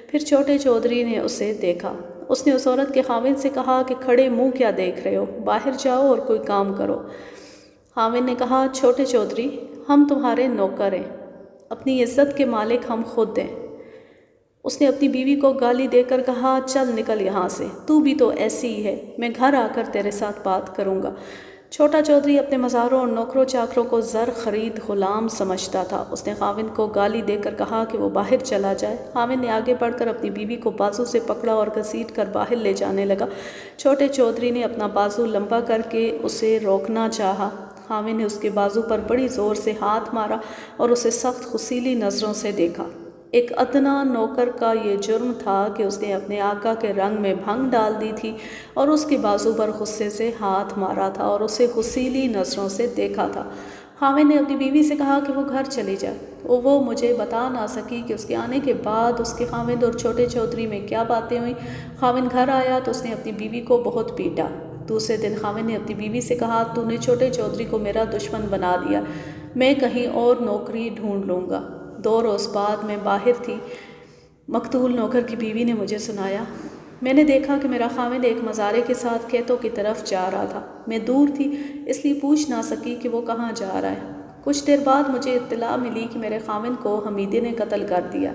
پھر چھوٹے چودھری نے اسے دیکھا۔ اس نے اس عورت کے خاوند سے کہا کہ کھڑے منہ کیا دیکھ رہے ہو، باہر جاؤ اور کوئی کام کرو۔ خاوند نے کہا، چھوٹے چودھری، ہم تمہارے نوکر ہیں، اپنی عزت کے مالک ہم خود ہیں۔ اس نے اپنی بیوی کو گالی دے کر کہا، چل نکل یہاں سے، تو بھی تو ایسی ہی ہے، میں گھر آ کر تیرے ساتھ بات کروں گا۔ چھوٹا چودھری اپنے مزاروں اور نوکروں چاکروں کو زر خرید غلام سمجھتا تھا۔ اس نے خاوند کو گالی دے کر کہا کہ وہ باہر چلا جائے۔ خاوند نے آگے بڑھ کر اپنی بیوی کو بازو سے پکڑا اور گھسیٹ کر باہر لے جانے لگا۔ چھوٹے چودھری نے اپنا بازو لمبا کر کے اسے روکنا چاہا۔ خاوند نے اس کے بازو پر بڑی زور سے ہاتھ مارا اور اسے سخت خصیلی نظروں سے دیکھا۔ ایک ادنا نوکر کا یہ جرم تھا کہ اس نے اپنے آقا کے رنگ میں بھنگ ڈال دی تھی اور اس کے بازو پر غصے سے ہاتھ مارا تھا اور اسے خصیلی نظروں سے دیکھا تھا۔ خاوند نے اپنی بیوی سے کہا کہ وہ گھر چلی جائے۔ وہ مجھے بتا نہ سکی کہ اس کے آنے کے بعد اس کے خاوند اور چھوٹے چودھری میں کیا باتیں ہوئیں۔ خاوند گھر آیا تو اس نے اپنی بیوی کو بہت پیٹا۔ دوسرے دن خاوند نے اپنی بیوی سے کہا، تو نے چھوٹے چودھری کو میرا دشمن بنا دیا، میں کہیں اور نوکری ڈھونڈ لوں گا۔ 2 روز بعد میں باہر تھی۔ مقتول نوکر کی بیوی نے مجھے سنایا، میں نے دیکھا کہ میرا خاوند ایک مزارے کے ساتھ کھیتوں کی طرف جا رہا تھا۔ میں دور تھی، اس لیے پوچھ نہ سکی کہ وہ کہاں جا رہا ہے۔ کچھ دیر بعد مجھے اطلاع ملی کہ میرے خاوند کو حمیدے نے قتل کر دیا۔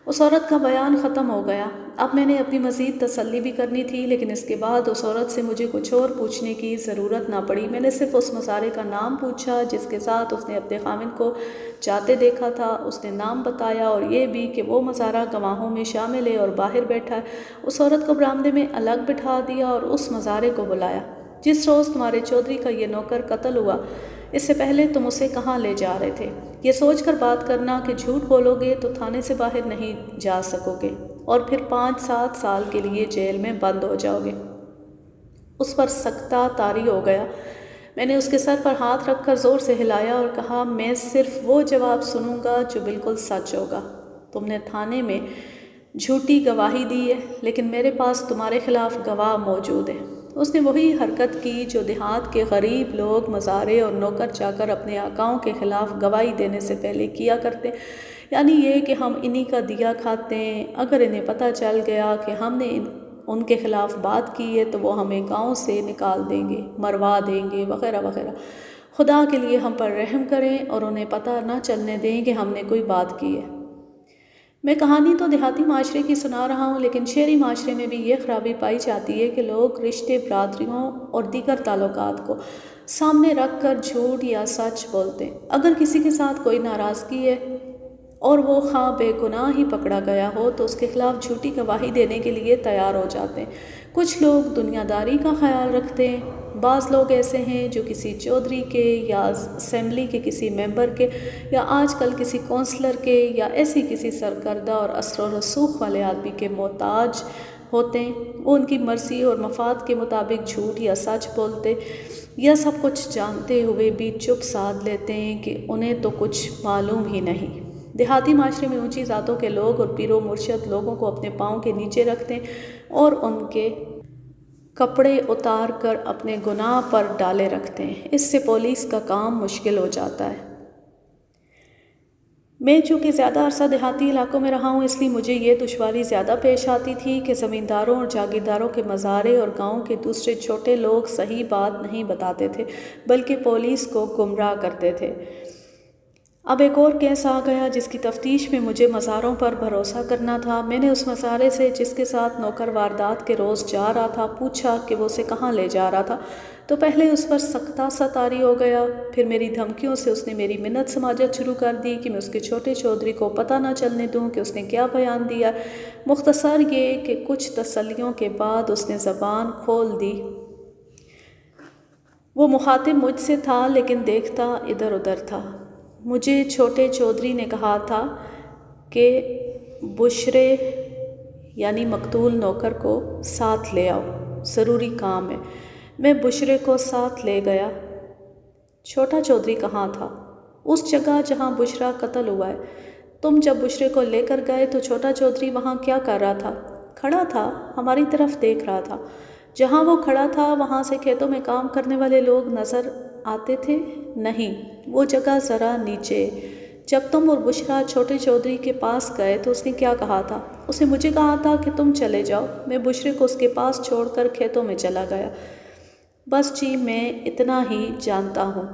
اس عورت کا بیان ختم ہو گیا۔ اب میں نے اپنی مزید تسلی بھی کرنی تھی، لیکن اس کے بعد اس عورت سے مجھے کچھ اور پوچھنے کی ضرورت نہ پڑی۔ میں نے صرف اس مزارے کا نام پوچھا جس کے ساتھ اس نے اپنے خاوند کو جاتے دیکھا تھا۔ اس نے نام بتایا اور یہ بھی کہ وہ مزارہ گواہوں میں شامل ہے اور باہر بیٹھا ہے۔ اس عورت کو برآمدے میں الگ بٹھا دیا اور اس مزارے کو بلایا۔ جس روز تمہارے چودھری کا یہ نوکر قتل ہوا، اس سے پہلے تم اسے کہاں لے جا رہے تھے؟ یہ سوچ کر بات کرنا کہ جھوٹ بولو گے تو تھانے سے باہر نہیں جا سکو گے اور پھر 5-7 سال کے لیے جیل میں بند ہو جاؤ گے۔ اس پر سکتہ طاری ہو گیا۔ میں نے اس کے سر پر ہاتھ رکھ کر زور سے ہلایا اور کہا، میں صرف وہ جواب سنوں گا جو بالکل سچ ہوگا۔ تم نے تھانے میں جھوٹی گواہی دی ہے، لیکن میرے پاس تمہارے خلاف گواہ موجود ہے۔ اس نے وہی حرکت کی جو دیہات کے غریب لوگ مزارے اور نوکر چاکر اپنے آقاؤں کے خلاف گواہی دینے سے پہلے کیا کرتے، یعنی یہ کہ ہم انہی کا دیا کھاتے ہیں، اگر انہیں پتہ چل گیا کہ ہم نے ان کے خلاف بات کی ہے تو وہ ہمیں گاؤں سے نکال دیں گے، مروا دیں گے، وغیرہ وغیرہ۔ خدا کے لیے ہم پر رحم کریں اور انہیں پتہ نہ چلنے دیں کہ ہم نے کوئی بات کی ہے۔ میں کہانی تو دیہاتی معاشرے کی سنا رہا ہوں، لیکن شہری معاشرے میں بھی یہ خرابی پائی جاتی ہے کہ لوگ رشتے، برادریوں اور دیگر تعلقات کو سامنے رکھ کر جھوٹ یا سچ بولتے ہیں۔ اگر کسی کے ساتھ کوئی ناراضگی ہے اور وہ خواہ بے گناہ ہی پکڑا گیا ہو تو اس کے خلاف جھوٹی گواہی دینے کے لیے تیار ہو جاتے ہیں۔ کچھ لوگ دنیا داری کا خیال رکھتے ہیں۔ بعض لوگ ایسے ہیں جو کسی چودھری کے یا اسمبلی کے کسی ممبر کے یا آج کل کسی کونسلر کے یا ایسی کسی سرکردہ اور اثر و رسوخ والے آدمی کے محتاج ہوتے ہیں۔ وہ ان کی مرضی اور مفاد کے مطابق جھوٹ یا سچ بولتے یا سب کچھ جانتے ہوئے بھی چپ سادھ لیتے ہیں کہ انہیں تو کچھ معلوم ہی نہیں۔ دیہاتی معاشرے میں اونچی ذاتوں کے لوگ اور پیر و مرشد لوگوں کو اپنے پاؤں کے نیچے رکھتے ہیں اور ان کے کپڑے اتار کر اپنے گناہ پر ڈالے رکھتے ہیں۔ اس سے پولیس کا کام مشکل ہو جاتا ہے۔ میں چونکہ زیادہ عرصہ دیہاتی علاقوں میں رہا ہوں، اس لیے مجھے یہ دشواری زیادہ پیش آتی تھی کہ زمینداروں اور جاگیرداروں کے مزارے اور گاؤں کے دوسرے چھوٹے لوگ صحیح بات نہیں بتاتے تھے بلکہ پولیس کو گمراہ کرتے تھے۔ اب ایک اور کیس آ گیا جس کی تفتیش میں مجھے مزاروں پر بھروسہ کرنا تھا۔ میں نے اس مزارے سے جس کے ساتھ نوکر واردات کے روز جا رہا تھا پوچھا کہ وہ اسے کہاں لے جا رہا تھا، تو پہلے اس پر سختہ سا طاری ہو گیا، پھر میری دھمکیوں سے اس نے میری منت سماجت شروع کر دی کہ میں اس کے چھوٹے چودھری کو پتہ نہ چلنے دوں کہ اس نے کیا بیان دیا۔ مختصر یہ کہ کچھ تسلیوں کے بعد اس نے زبان کھول دی۔ وہ مخاطب مجھ سے تھا لیکن دیکھتا ادھر ادھر تھا۔ مجھے چھوٹے چودھری نے کہا تھا کہ بشرے یعنی مقتول نوکر کو ساتھ لے آؤ، ضروری کام ہے۔ میں بشرے کو ساتھ لے گیا۔ چھوٹا چودھری کہاں تھا؟ اس جگہ جہاں بشرا قتل ہوا ہے۔ تم جب بشرے کو لے کر گئے تو چھوٹا چودھری وہاں کیا کر رہا تھا؟ کھڑا تھا، ہماری طرف دیکھ رہا تھا۔ جہاں وہ کھڑا تھا وہاں سے کھیتوں میں کام کرنے والے لوگ نظر آتے تھے؟ نہیں، وہ جگہ ذرا نیچے۔ جب تم اور بشرا چھوٹے چودھری کے پاس گئے تو اس نے کیا کہا تھا؟ اس نے مجھے کہا تھا کہ تم چلے جاؤ۔ میں بشرے کو اس کے پاس چھوڑ کر کھیتوں میں چلا گیا۔ بس جی، میں اتنا ہی جانتا ہوں۔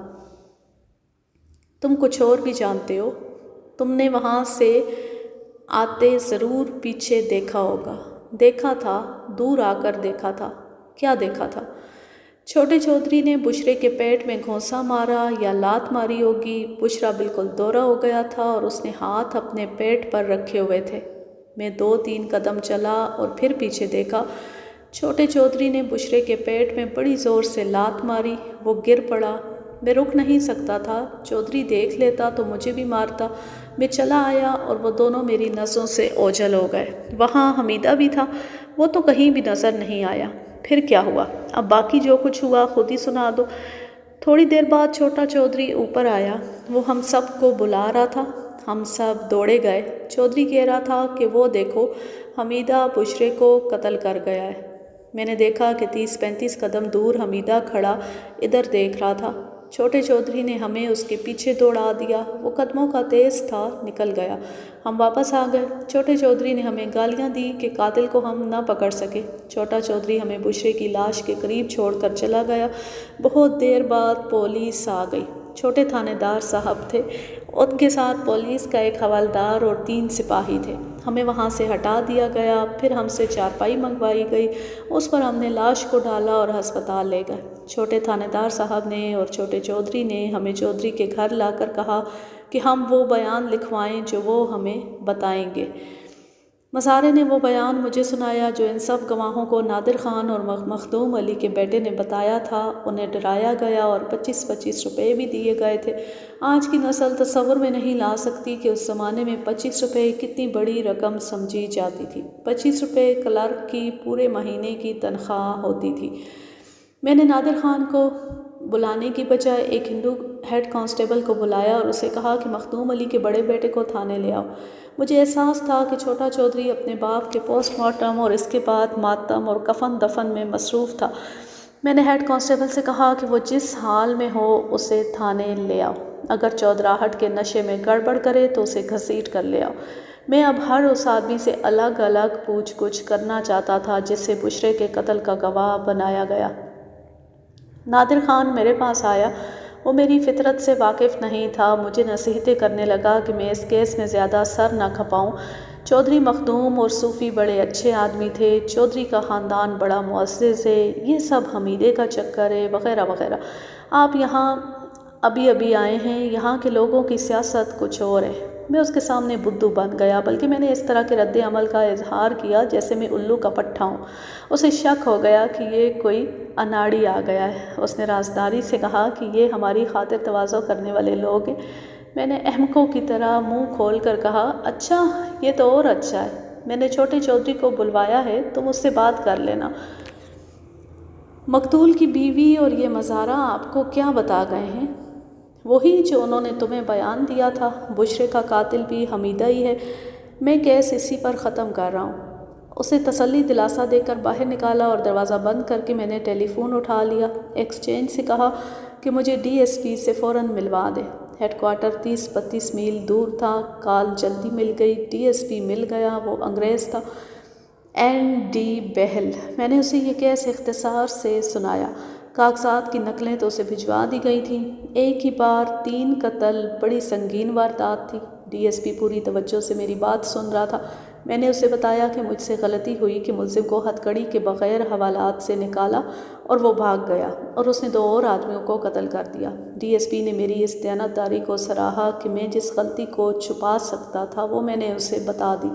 تم کچھ اور بھی جانتے ہو؟ تم نے وہاں سے آتے ضرور پیچھے دیکھا ہوگا۔ دیکھا تھا، دور آ کر دیکھا تھا۔ کیا دیکھا تھا؟ چھوٹے چودھری نے بشرے کے پیٹ میں گھونسا مارا یا لات ماری ہوگی۔ بشرا بالکل دورہ ہو گیا تھا اور اس نے ہاتھ اپنے پیٹ پر رکھے ہوئے تھے۔ میں 2-3 قدم چلا اور پھر پیچھے دیکھا۔ چھوٹے چودھری نے بشرے کے پیٹ میں بڑی زور سے لات ماری، وہ گر پڑا۔ میں رک نہیں سکتا تھا، چودھری دیکھ لیتا تو مجھے بھی مارتا۔ میں چلا آیا اور وہ دونوں میری نظروں سے اوجھل ہو گئے۔ وہاں حمیدہ بھی تھا، وہ تو کہیں بھی نظر نہیں آیا۔ پھر کیا ہوا؟ اب باقی جو کچھ ہوا خود ہی سنا دو۔ تھوڑی دیر بعد چھوٹا چودھری اوپر آیا، وہ ہم سب کو بلا رہا تھا۔ ہم سب دوڑے گئے۔ چودھری کہہ رہا تھا کہ وہ دیکھو، حمیدہ بشرے کو قتل کر گیا ہے۔ میں نے دیکھا کہ 30-35 قدم دور حمیدہ کھڑا ادھر دیکھ رہا تھا۔ چھوٹے چودھری نے ہمیں اس کے پیچھے دوڑا دیا، وہ قدموں کا تیز تھا، نکل گیا۔ ہم واپس آ گئے۔ چھوٹے چودھری نے ہمیں گالیاں دی کہ قاتل کو ہم نہ پکڑ سکے۔ چھوٹا چودھری ہمیں بشرے کی لاش کے قریب چھوڑ کر چلا گیا۔ بہت دیر بعد پولیس آ گئی۔ چھوٹے تھانے دار صاحب تھے، ان کے ساتھ پولیس کا ایک حوالدار اور 3 سپاہی تھے۔ ہمیں وہاں سے ہٹا دیا گیا، پھر ہم سے چارپائی منگوائی گئی، اس پر ہم نے لاش کو ڈالا اور ہسپتال لے گئے۔ چھوٹے تھانے دار صاحب نے اور چھوٹے چودھری نے ہمیں چودھری کے گھر لا کر کہا کہ ہم وہ بیان لکھوائیں جو وہ ہمیں بتائیں گے۔ مزارے نے وہ بیان مجھے سنایا جو ان سب گواہوں کو نادر خان اور مخدوم علی کے بیٹے نے بتایا تھا۔ انہیں ڈرایا گیا اور 25-25 روپے بھی دیے گئے تھے۔ آج کی نسل تصور میں نہیں لا سکتی کہ اس زمانے میں 25 روپے کتنی بڑی رقم سمجھی جاتی تھی۔ 25 روپے کلرک کی پورے مہینے کی تنخواہ ہوتی تھی۔ میں نے نادر خان کو بلانے کی بجائے ایک ہندو ہیڈ کانسٹیبل کو بلایا اور اسے کہا کہ مخدوم علی کے بڑے بیٹے کو تھانے لے آؤ۔ مجھے احساس تھا کہ چھوٹا چودھری اپنے باپ کے پوسٹ مارٹم اور اس کے بعد ماتم اور کفن دفن میں مصروف تھا۔ میں نے ہیڈ کانسٹیبل سے کہا کہ وہ جس حال میں ہو اسے تھانے لے آؤ، اگر چودراہٹ کے نشے میں گڑبڑ کرے تو اسے گھسیٹ کر لے آؤ۔ میں اب ہر اس آدمی سے الگ الگ پوچھ گچھ کرنا چاہتا تھا جس سے بشرے کے قتل کا گواہ بنایا گیا۔ نادر خان میرے پاس آیا، وہ میری فطرت سے واقف نہیں تھا۔ مجھے نصیحتیں کرنے لگا کہ میں اس کیس میں زیادہ سر نہ کھپاؤں، چودھری مخدوم اور صوفی بڑے اچھے آدمی تھے، چودھری کا خاندان بڑا معزز ہے، یہ سب حمیدے کا چکر ہے وغیرہ وغیرہ۔ آپ یہاں ابھی آئے ہیں، یہاں کے لوگوں کی سیاست کچھ اور ہے۔ میں اس کے سامنے بدھو بن گیا، بلکہ میں نے اس طرح کے رد عمل کا اظہار کیا جیسے میں الو کا پٹھا ہوں۔ اسے شک ہو گیا کہ یہ کوئی اناڑی آ گیا ہے۔ اس نے رازداری سے کہا کہ یہ ہماری خاطر تواضع کرنے والے لوگ ہیں۔ میں نے احمقوں کی طرح منہ کھول کر کہا، اچھا، یہ تو اور اچھا ہے، میں نے چھوٹے چودھری کو بلوایا ہے، تم اس سے بات کر لینا۔ مقتول کی بیوی اور یہ مزارع آپ کو کیا بتا گئے ہیں؟ وہی جو انہوں نے تمہیں بیان دیا تھا، بشرے کا قاتل بھی حمیدہ ہی ہے۔ میں کیس اسی پر ختم کر رہا ہوں۔ اسے تسلی دلاسا دے کر باہر نکالا اور دروازہ بند کر کے میں نے ٹیلی فون اٹھا لیا۔ ایکسچینج سے کہا کہ مجھے ڈی ایس پی سے فوراً ملوا دے۔ ہیڈ کوارٹر 30-32 میل دور تھا۔ کال جلدی مل گئی، ڈی ایس پی مل گیا، وہ انگریز تھا، این ڈی بہل۔ میں نے اسے یہ کیس اختصار سے سنایا۔ کاغذات کی نقلیں تو اسے بھجوا دی گئی تھیں۔ ایک ہی بار 3 قتل، بڑی سنگین واردات تھی۔ ڈی ایس پی پوری توجہ سے میری بات سن رہا تھا۔ میں نے اسے بتایا کہ مجھ سے غلطی ہوئی کہ ملزم کو ہتھ کڑی کے بغیر حوالات سے نکالا اور وہ بھاگ گیا اور اس نے 2 اور آدمیوں کو قتل کر دیا۔ ڈی ایس پی نے میری اس دیانتداری کو سراہا کہ میں جس غلطی کو چھپا سکتا تھا وہ میں نے اسے بتا دی۔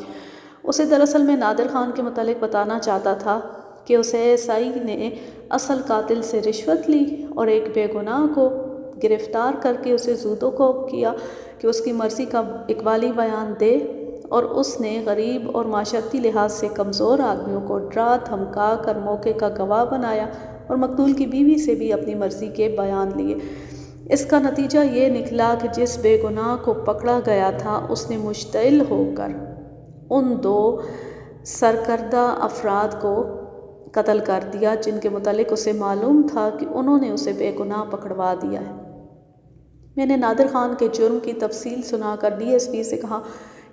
اسے دراصل میں نادر خان کے متعلق بتانا چاہتا تھا کہ اس ایس آئی نے اصل قاتل سے رشوت لی اور ایک بے گناہ کو گرفتار کر کے اسے زودوں کو کیا کہ اس کی مرضی کا اقبالی بیان دے، اور اس نے غریب اور معاشرتی لحاظ سے کمزور آدمیوں کو ڈرا دھمکا کر موقع کا گواہ بنایا اور مقتول کی بیوی سے بھی اپنی مرضی کے بیان لیے۔ اس کا نتیجہ یہ نکلا کہ جس بے گناہ کو پکڑا گیا تھا اس نے مشتعل ہو کر ان 2 سرکردہ افراد کو قتل کر دیا جن کے متعلق اسے معلوم تھا کہ انہوں نے اسے بے گناہ پکڑوا دیا ہے۔ میں نے نادر خان کے جرم کی تفصیل سنا کر ڈی ایس پی سے کہا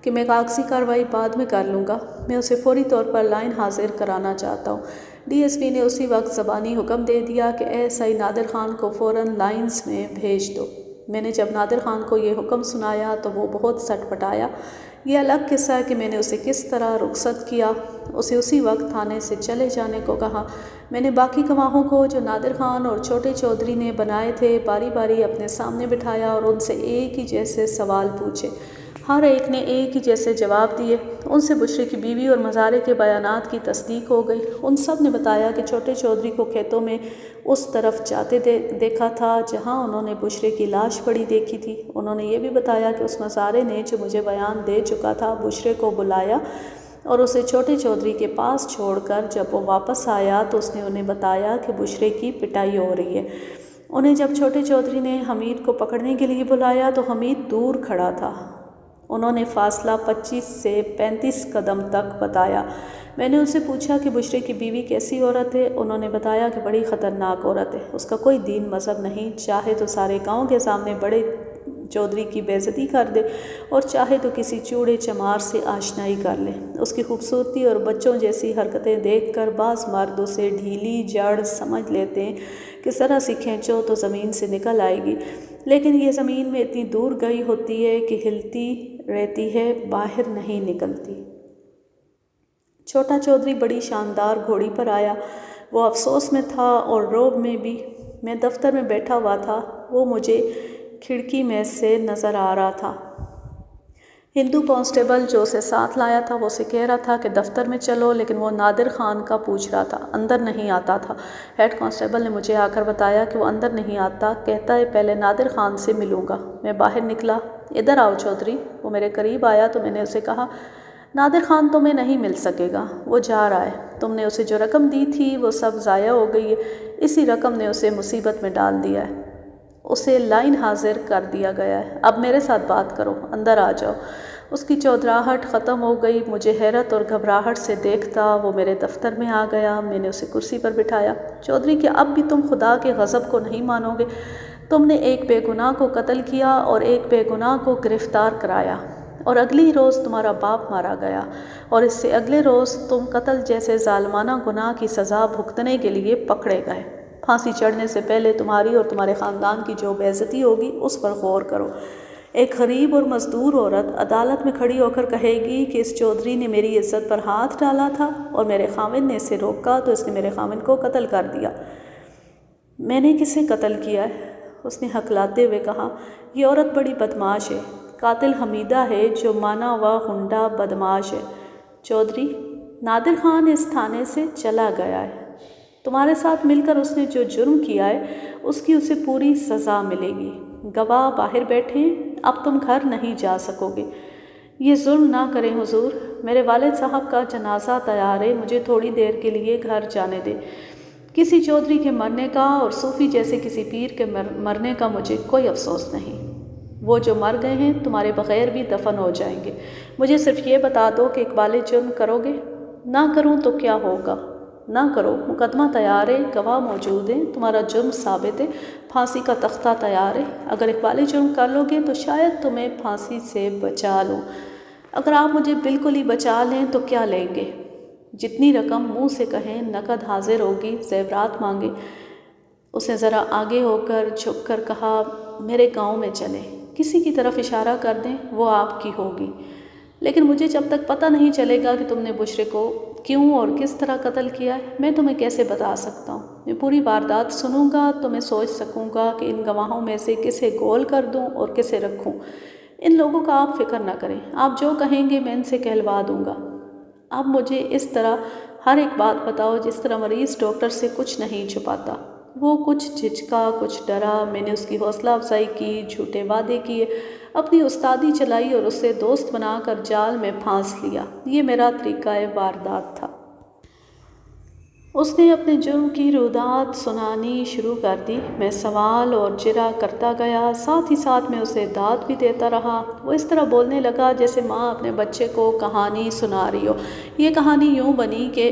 کہ میں کاغذی کارروائی بعد میں کر لوں گا، میں اسے فوری طور پر لائن حاضر کرانا چاہتا ہوں۔ ڈی ایس پی نے اسی وقت زبانی حکم دے دیا کہ ایس آئی نادر خان کو فوراً لائنز میں بھیج دو۔ میں نے جب نادر خان کو یہ حکم سنایا تو وہ بہت سٹ پٹایا۔ یہ الگ قصہ ہے کہ میں نے اسے کس طرح رخصت کیا، اسے اسی وقت تھانے سے چلے جانے کو کہا۔ میں نے باقی گواہوں کو جو نادر خان اور چھوٹے چودھری نے بنائے تھے باری باری اپنے سامنے بٹھایا اور ان سے ایک ہی جیسے سوال پوچھے۔ ہر ایک نے ایک ہی جیسے جواب دیے۔ ان سے بشرے کی بیوی اور مزارع کے بیانات کی تصدیق ہو گئی۔ ان سب نے بتایا کہ چھوٹے چودھری کو کھیتوں میں اس طرف جاتے دیکھا تھا جہاں انہوں نے بشرے کی لاش پڑی دیکھی تھی۔ انہوں نے یہ بھی بتایا کہ اس مزارع نے جو مجھے بیان دے چکا تھا بشرے کو بلایا اور اسے چھوٹے چودھری کے پاس چھوڑ کر جب وہ واپس آیا تو اس نے انہیں بتایا کہ بشرے کی پٹائی ہو رہی ہے۔ انہیں جب چھوٹے چودھری نے حمید کو پکڑنے کے لیے بلایا تو حمید دور کھڑا تھا۔ انہوں نے فاصلہ 25 سے 35 قدم تک بتایا۔ میں نے ان سے پوچھا کہ بشرے کی بیوی کیسی عورت ہے؟ انہوں نے بتایا کہ بڑی خطرناک عورت ہے، اس کا کوئی دین مذہب نہیں، چاہے تو سارے گاؤں کے سامنے بڑے چودھری کی بے عزتی کر دے اور چاہے تو کسی چوڑے چمار سے آشنائی کر لے۔ اس کی خوبصورتی اور بچوں جیسی حرکتیں دیکھ کر بعض مرد اسے ڈھیلی جڑ سمجھ لیتے ہیں کہ ذرا سی کھینچو تو زمین سے نکل آئے گی، لیکن یہ زمین میں اتنی دور گئی ہوتی ہے کہ ہلتی رہتی ہے، باہر نہیں نکلتی۔ چھوٹا چودھری بڑی شاندار گھوڑی پر آیا۔ وہ افسوس میں تھا اور رعب میں بھی۔ میں دفتر میں بیٹھا ہوا تھا، وہ مجھے کھڑکی میں سے نظر آ رہا تھا۔ ہندو کانسٹیبل جو اسے ساتھ لایا تھا وہ اسے کہہ رہا تھا کہ دفتر میں چلو، لیکن وہ نادر خان کا پوچھ رہا تھا، اندر نہیں آتا تھا۔ ہیڈ کانسٹیبل نے مجھے آ کر بتایا کہ وہ اندر نہیں آتا، کہتا ہے پہلے نادر خان سے ملوں گا۔ میں باہر نکلا، ادھر آؤ چودھری۔ وہ میرے قریب آیا تو میں نے اسے کہا، نادر خان تمہیں نہیں مل سکے گا، وہ جا رہا ہے، تم نے اسے جو رقم دی تھی وہ سب ضائع ہو گئی ہے، اسی رقم نے اسے مصیبت میں ڈال دیا ہے، اسے لائن حاضر کر دیا گیا ہے، اب میرے ساتھ بات کرو، اندر آ جاؤ۔ اس کی چودراہٹ ختم ہو گئی، مجھے حیرت اور گھبراہٹ سے دیکھتا وہ میرے دفتر میں آ گیا۔ میں نے اسے کرسی پر بٹھایا۔ چودھری کیا اب بھی تم خدا کے غضب کو نہیں مانو گے؟ تم نے ایک بے گناہ کو قتل کیا اور ایک بے گناہ کو گرفتار کرایا، اور اگلی روز تمہارا باپ مارا گیا، اور اس سے اگلے روز تم قتل جیسے ظالمانہ گناہ کی سزا بھگتنے کے لیے پکڑے گئے۔ پھانسی چڑھنے سے پہلے تمہاری اور تمہارے خاندان کی جو بے عزتی ہوگی اس پر غور کرو۔ ایک غریب اور مزدور عورت عدالت میں کھڑی ہو کر کہے گی کہ اس چودھری نے میری عزت پر ہاتھ ڈالا تھا اور میرے خاوند نے اسے روکا تو اس نے میرے خاوند کو قتل کر دیا۔ میں نے کسے قتل کیا ہے؟ اس نے ہکلاتے ہوئے کہا، یہ عورت بڑی بدمعاش ہے، قاتل حمیدہ ہے جو مانا ہوا غنڈہ بدمعاش ہے۔ چودھری، نادر خان اس تھانے سے چلا گیا ہے، تمہارے ساتھ مل کر اس نے جو جرم کیا ہے اس کی اسے پوری سزا ملے گی۔ گواہ باہر بیٹھے ہیں، اب تم گھر نہیں جا سکو گے۔ یہ ظلم نہ کریں حضور، میرے والد صاحب کا جنازہ تیار ہے، مجھے تھوڑی دیر کے لیے گھر جانے دے۔ کسی چودھری کے مرنے کا اور صوفی جیسے کسی پیر کے مرنے کا مجھے کوئی افسوس نہیں۔ وہ جو مر گئے ہیں تمہارے بغیر بھی دفن ہو جائیں گے۔ مجھے صرف یہ بتا دو کہ اقبال جرم کرو گے؟ نہ کروں تو کیا ہوگا؟ نہ کرو، مقدمہ تیار ہے، گواہ موجود ہیں، تمہارا جرم ثابت ہے، پھانسی کا تختہ تیار ہے۔ اگر اقبال جرم کر لو گے تو شاید تمہیں پھانسی سے بچا لوں۔ اگر آپ مجھے بالکل ہی بچا لیں تو کیا لیں گے؟ جتنی رقم منہ سے کہیں، نقد حاضر ہوگی، زیورات مانگے۔ اس نے ذرا آگے ہو کر جھک کر کہا، میرے گاؤں میں چلیں، کسی کی طرف اشارہ کر دیں، وہ آپ کی ہوگی۔ لیکن مجھے جب تک پتہ نہیں چلے گا کہ تم نے بشرے کو کیوں اور کس طرح قتل کیا ہے، میں تمہیں کیسے بتا سکتا ہوں؟ میں پوری واردات سنوں گا تو میں سوچ سکوں گا کہ ان گواہوں میں سے کسے گول کر دوں اور کسے رکھوں۔ ان لوگوں کا آپ فکر نہ کریں، آپ جو کہیں گے میں ان سے کہلوا دوں گا۔ اب مجھے اس طرح ہر ایک بات بتاؤ جس طرح مریض ڈاکٹر سے کچھ نہیں چھپاتا۔ وہ کچھ جھجکا، کچھ ڈرا، میں نے اس کی حوصلہ افزائی کی، جھوٹے وعدے کیے، اپنی استادی چلائی اور اسے دوست بنا کر جال میں پھانس لیا۔ یہ میرا طریقہ واردات تھا۔ اس نے اپنے جرم کی رودات سنانی شروع کر دی۔ میں سوال اور جرح کرتا گیا، ساتھ ہی ساتھ میں اسے داد بھی دیتا رہا۔ وہ اس طرح بولنے لگا جیسے ماں اپنے بچے کو کہانی سنا رہی ہو۔ یہ کہانی یوں بنی کہ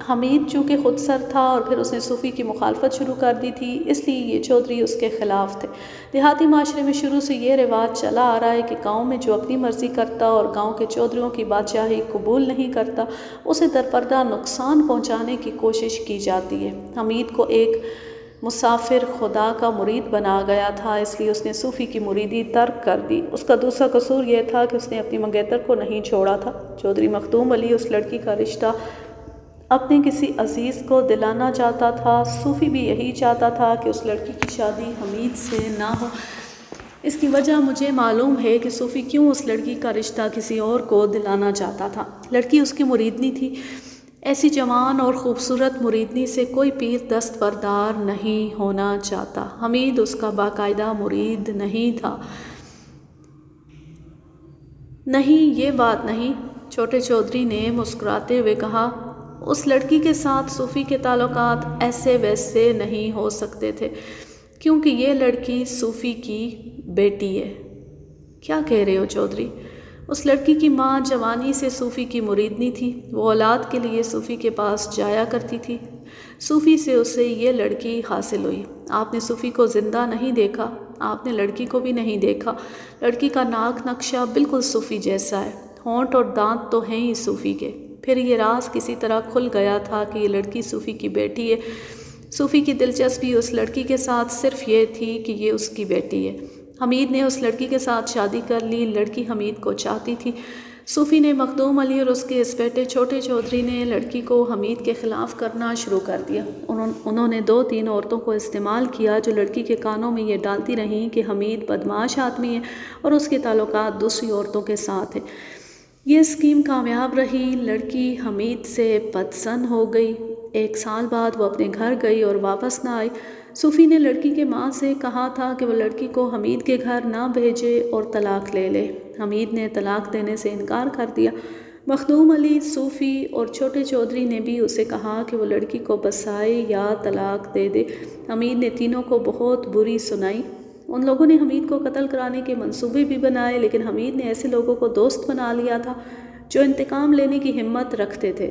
حمید چونکہ خود سر تھا اور پھر اس نے صوفی کی مخالفت شروع کر دی تھی، اس لیے یہ چودھری اس کے خلاف تھے۔ دیہاتی معاشرے میں شروع سے یہ رواج چلا آ رہا ہے کہ گاؤں میں جو اپنی مرضی کرتا اور گاؤں کے چودھریوں کی بادشاہی قبول نہیں کرتا، اسے درپردہ نقصان پہنچانے کی کوشش کی جاتی ہے۔ حمید کو ایک مسافر خدا کا مرید بنا گیا تھا، اس لیے اس نے صوفی کی مریدی ترک کر دی۔ اس کا دوسرا قصور یہ تھا کہ اس نے اپنی منگیتر کو نہیں چھوڑا تھا۔ چودھری مخدوم علی اس لڑکی کا رشتہ اپنے کسی عزیز کو دلانا چاہتا تھا۔ صوفی بھی یہی چاہتا تھا کہ اس لڑکی کی شادی حمید سے نہ ہو۔ اس کی وجہ مجھے معلوم ہے کہ صوفی کیوں اس لڑکی کا رشتہ کسی اور کو دلانا چاہتا تھا۔ لڑکی اس کی مریدنی تھی۔ ایسی جوان اور خوبصورت مریدنی سے کوئی پیر دستبردار نہیں ہونا چاہتا۔ حمید اس کا باقاعدہ مرید نہیں تھا۔ نہیں، یہ بات نہیں، چھوٹے چودھری نے مسکراتے ہوئے کہا، اس لڑکی کے ساتھ صوفی کے تعلقات ایسے ویسے نہیں ہو سکتے تھے، کیونکہ یہ لڑکی صوفی کی بیٹی ہے۔ کیا کہہ رہے ہو چودھری؟ اس لڑکی کی ماں جوانی سے صوفی کی مریدنی تھی، وہ اولاد کے لیے صوفی کے پاس جایا کرتی تھی۔ صوفی سے اسے یہ لڑکی حاصل ہوئی۔ آپ نے صوفی کو زندہ نہیں دیکھا، آپ نے لڑکی کو بھی نہیں دیکھا۔ لڑکی کا ناک نقشہ بالکل صوفی جیسا ہے، ہونٹ اور دانت تو ہیں ہی صوفی کے۔ پھر یہ راز کسی طرح کھل گیا تھا کہ یہ لڑکی صوفی کی بیٹی ہے۔ صوفی کی دلچسپی اس لڑکی کے ساتھ صرف یہ تھی کہ یہ اس کی بیٹی ہے۔ حمید نے اس لڑکی کے ساتھ شادی کر لی، لڑکی حمید کو چاہتی تھی۔ صوفی نے، مخدوم علی اور اس کے اس بیٹے چھوٹے چودھری نے لڑکی کو حمید کے خلاف کرنا شروع کر دیا۔ انہوں نے 2-3 عورتوں کو استعمال کیا جو لڑکی کے کانوں میں یہ ڈالتی رہیں کہ حمید بدمعاش آدمی ہے اور اس کے تعلقات دوسری عورتوں کے ساتھ ہیں۔ یہ اسکیم کامیاب رہی، لڑکی حمید سے بدظن ہو گئی۔ 1 سال بعد وہ اپنے گھر گئی اور واپس نہ آئی۔ صوفی نے لڑکی کے ماں سے کہا تھا کہ وہ لڑکی کو حمید کے گھر نہ بھیجے اور طلاق لے لے۔ حمید نے طلاق دینے سے انکار کر دیا۔ مخدوم علی، صوفی اور چھوٹے چودھری نے بھی اسے کہا کہ وہ لڑکی کو بسائے یا طلاق دے دے۔ حمید نے تینوں کو بہت بری سنائی۔ ان لوگوں نے حمید کو قتل کرانے کے منصوبے بھی بنائے، لیکن حمید نے ایسے لوگوں کو دوست بنا لیا تھا جو انتقام لینے کی ہمت رکھتے تھے۔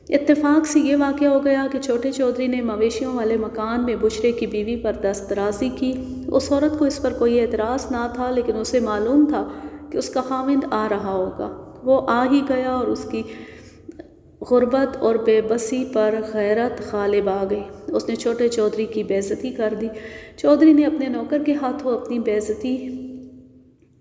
اتفاق سے یہ واقعہ ہو گیا کہ چھوٹے چودھری نے مویشیوں والے مکان میں بشرے کی بیوی پر دست درازی کی۔ اس عورت کو اس پر کوئی اعتراض نہ تھا، لیکن اسے معلوم تھا کہ اس کا خاوند آ رہا ہوگا۔ وہ آ ہی گیا اور اس کی غربت اور بے بسی پر غیرت غالب آ گئی۔ اس نے چھوٹے چودھری کی بے عزتی کر دی۔ چودھری نے اپنے نوکر کے ہاتھوں اپنی بے عزتی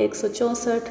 164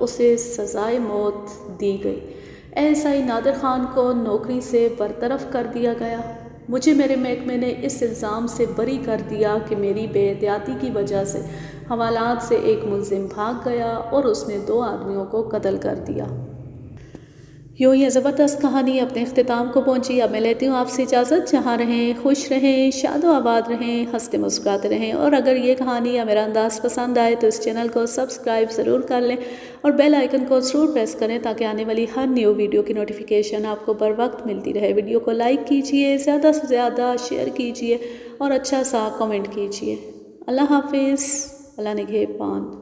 اسے سزائے موت دی گئی۔ ASI نادر خان کو نوکری سے برطرف کر دیا گیا۔ مجھے میرے محکمے نے اس الزام سے بری کر دیا کہ میری بے احتیاطی کی وجہ سے حوالات سے ایک ملزم بھاگ گیا اور اس نے 2 آدمیوں کو قتل کر دیا۔ یوں یہ زبردست کہانی اپنے اختتام کو پہنچی۔ اب میں لیتی ہوں آپ سے اجازت۔ جہاں رہیں خوش رہیں، شاد و آباد رہیں، ہنستے مسکراتے رہیں، اور اگر یہ کہانی یا میرا انداز پسند آئے تو اس چینل کو سبسکرائب ضرور کر لیں اور بیل آئیکن کو ضرور پریس کریں تاکہ آنے والی ہر نیو ویڈیو کی نوٹیفیکیشن آپ کو بر وقت ملتی رہے۔ ویڈیو کو لائک کیجئے، زیادہ سے زیادہ شیئر کیجئے اور اچھا سا کمنٹ کیجئے۔ اللہ حافظ، اللہ نگہبان۔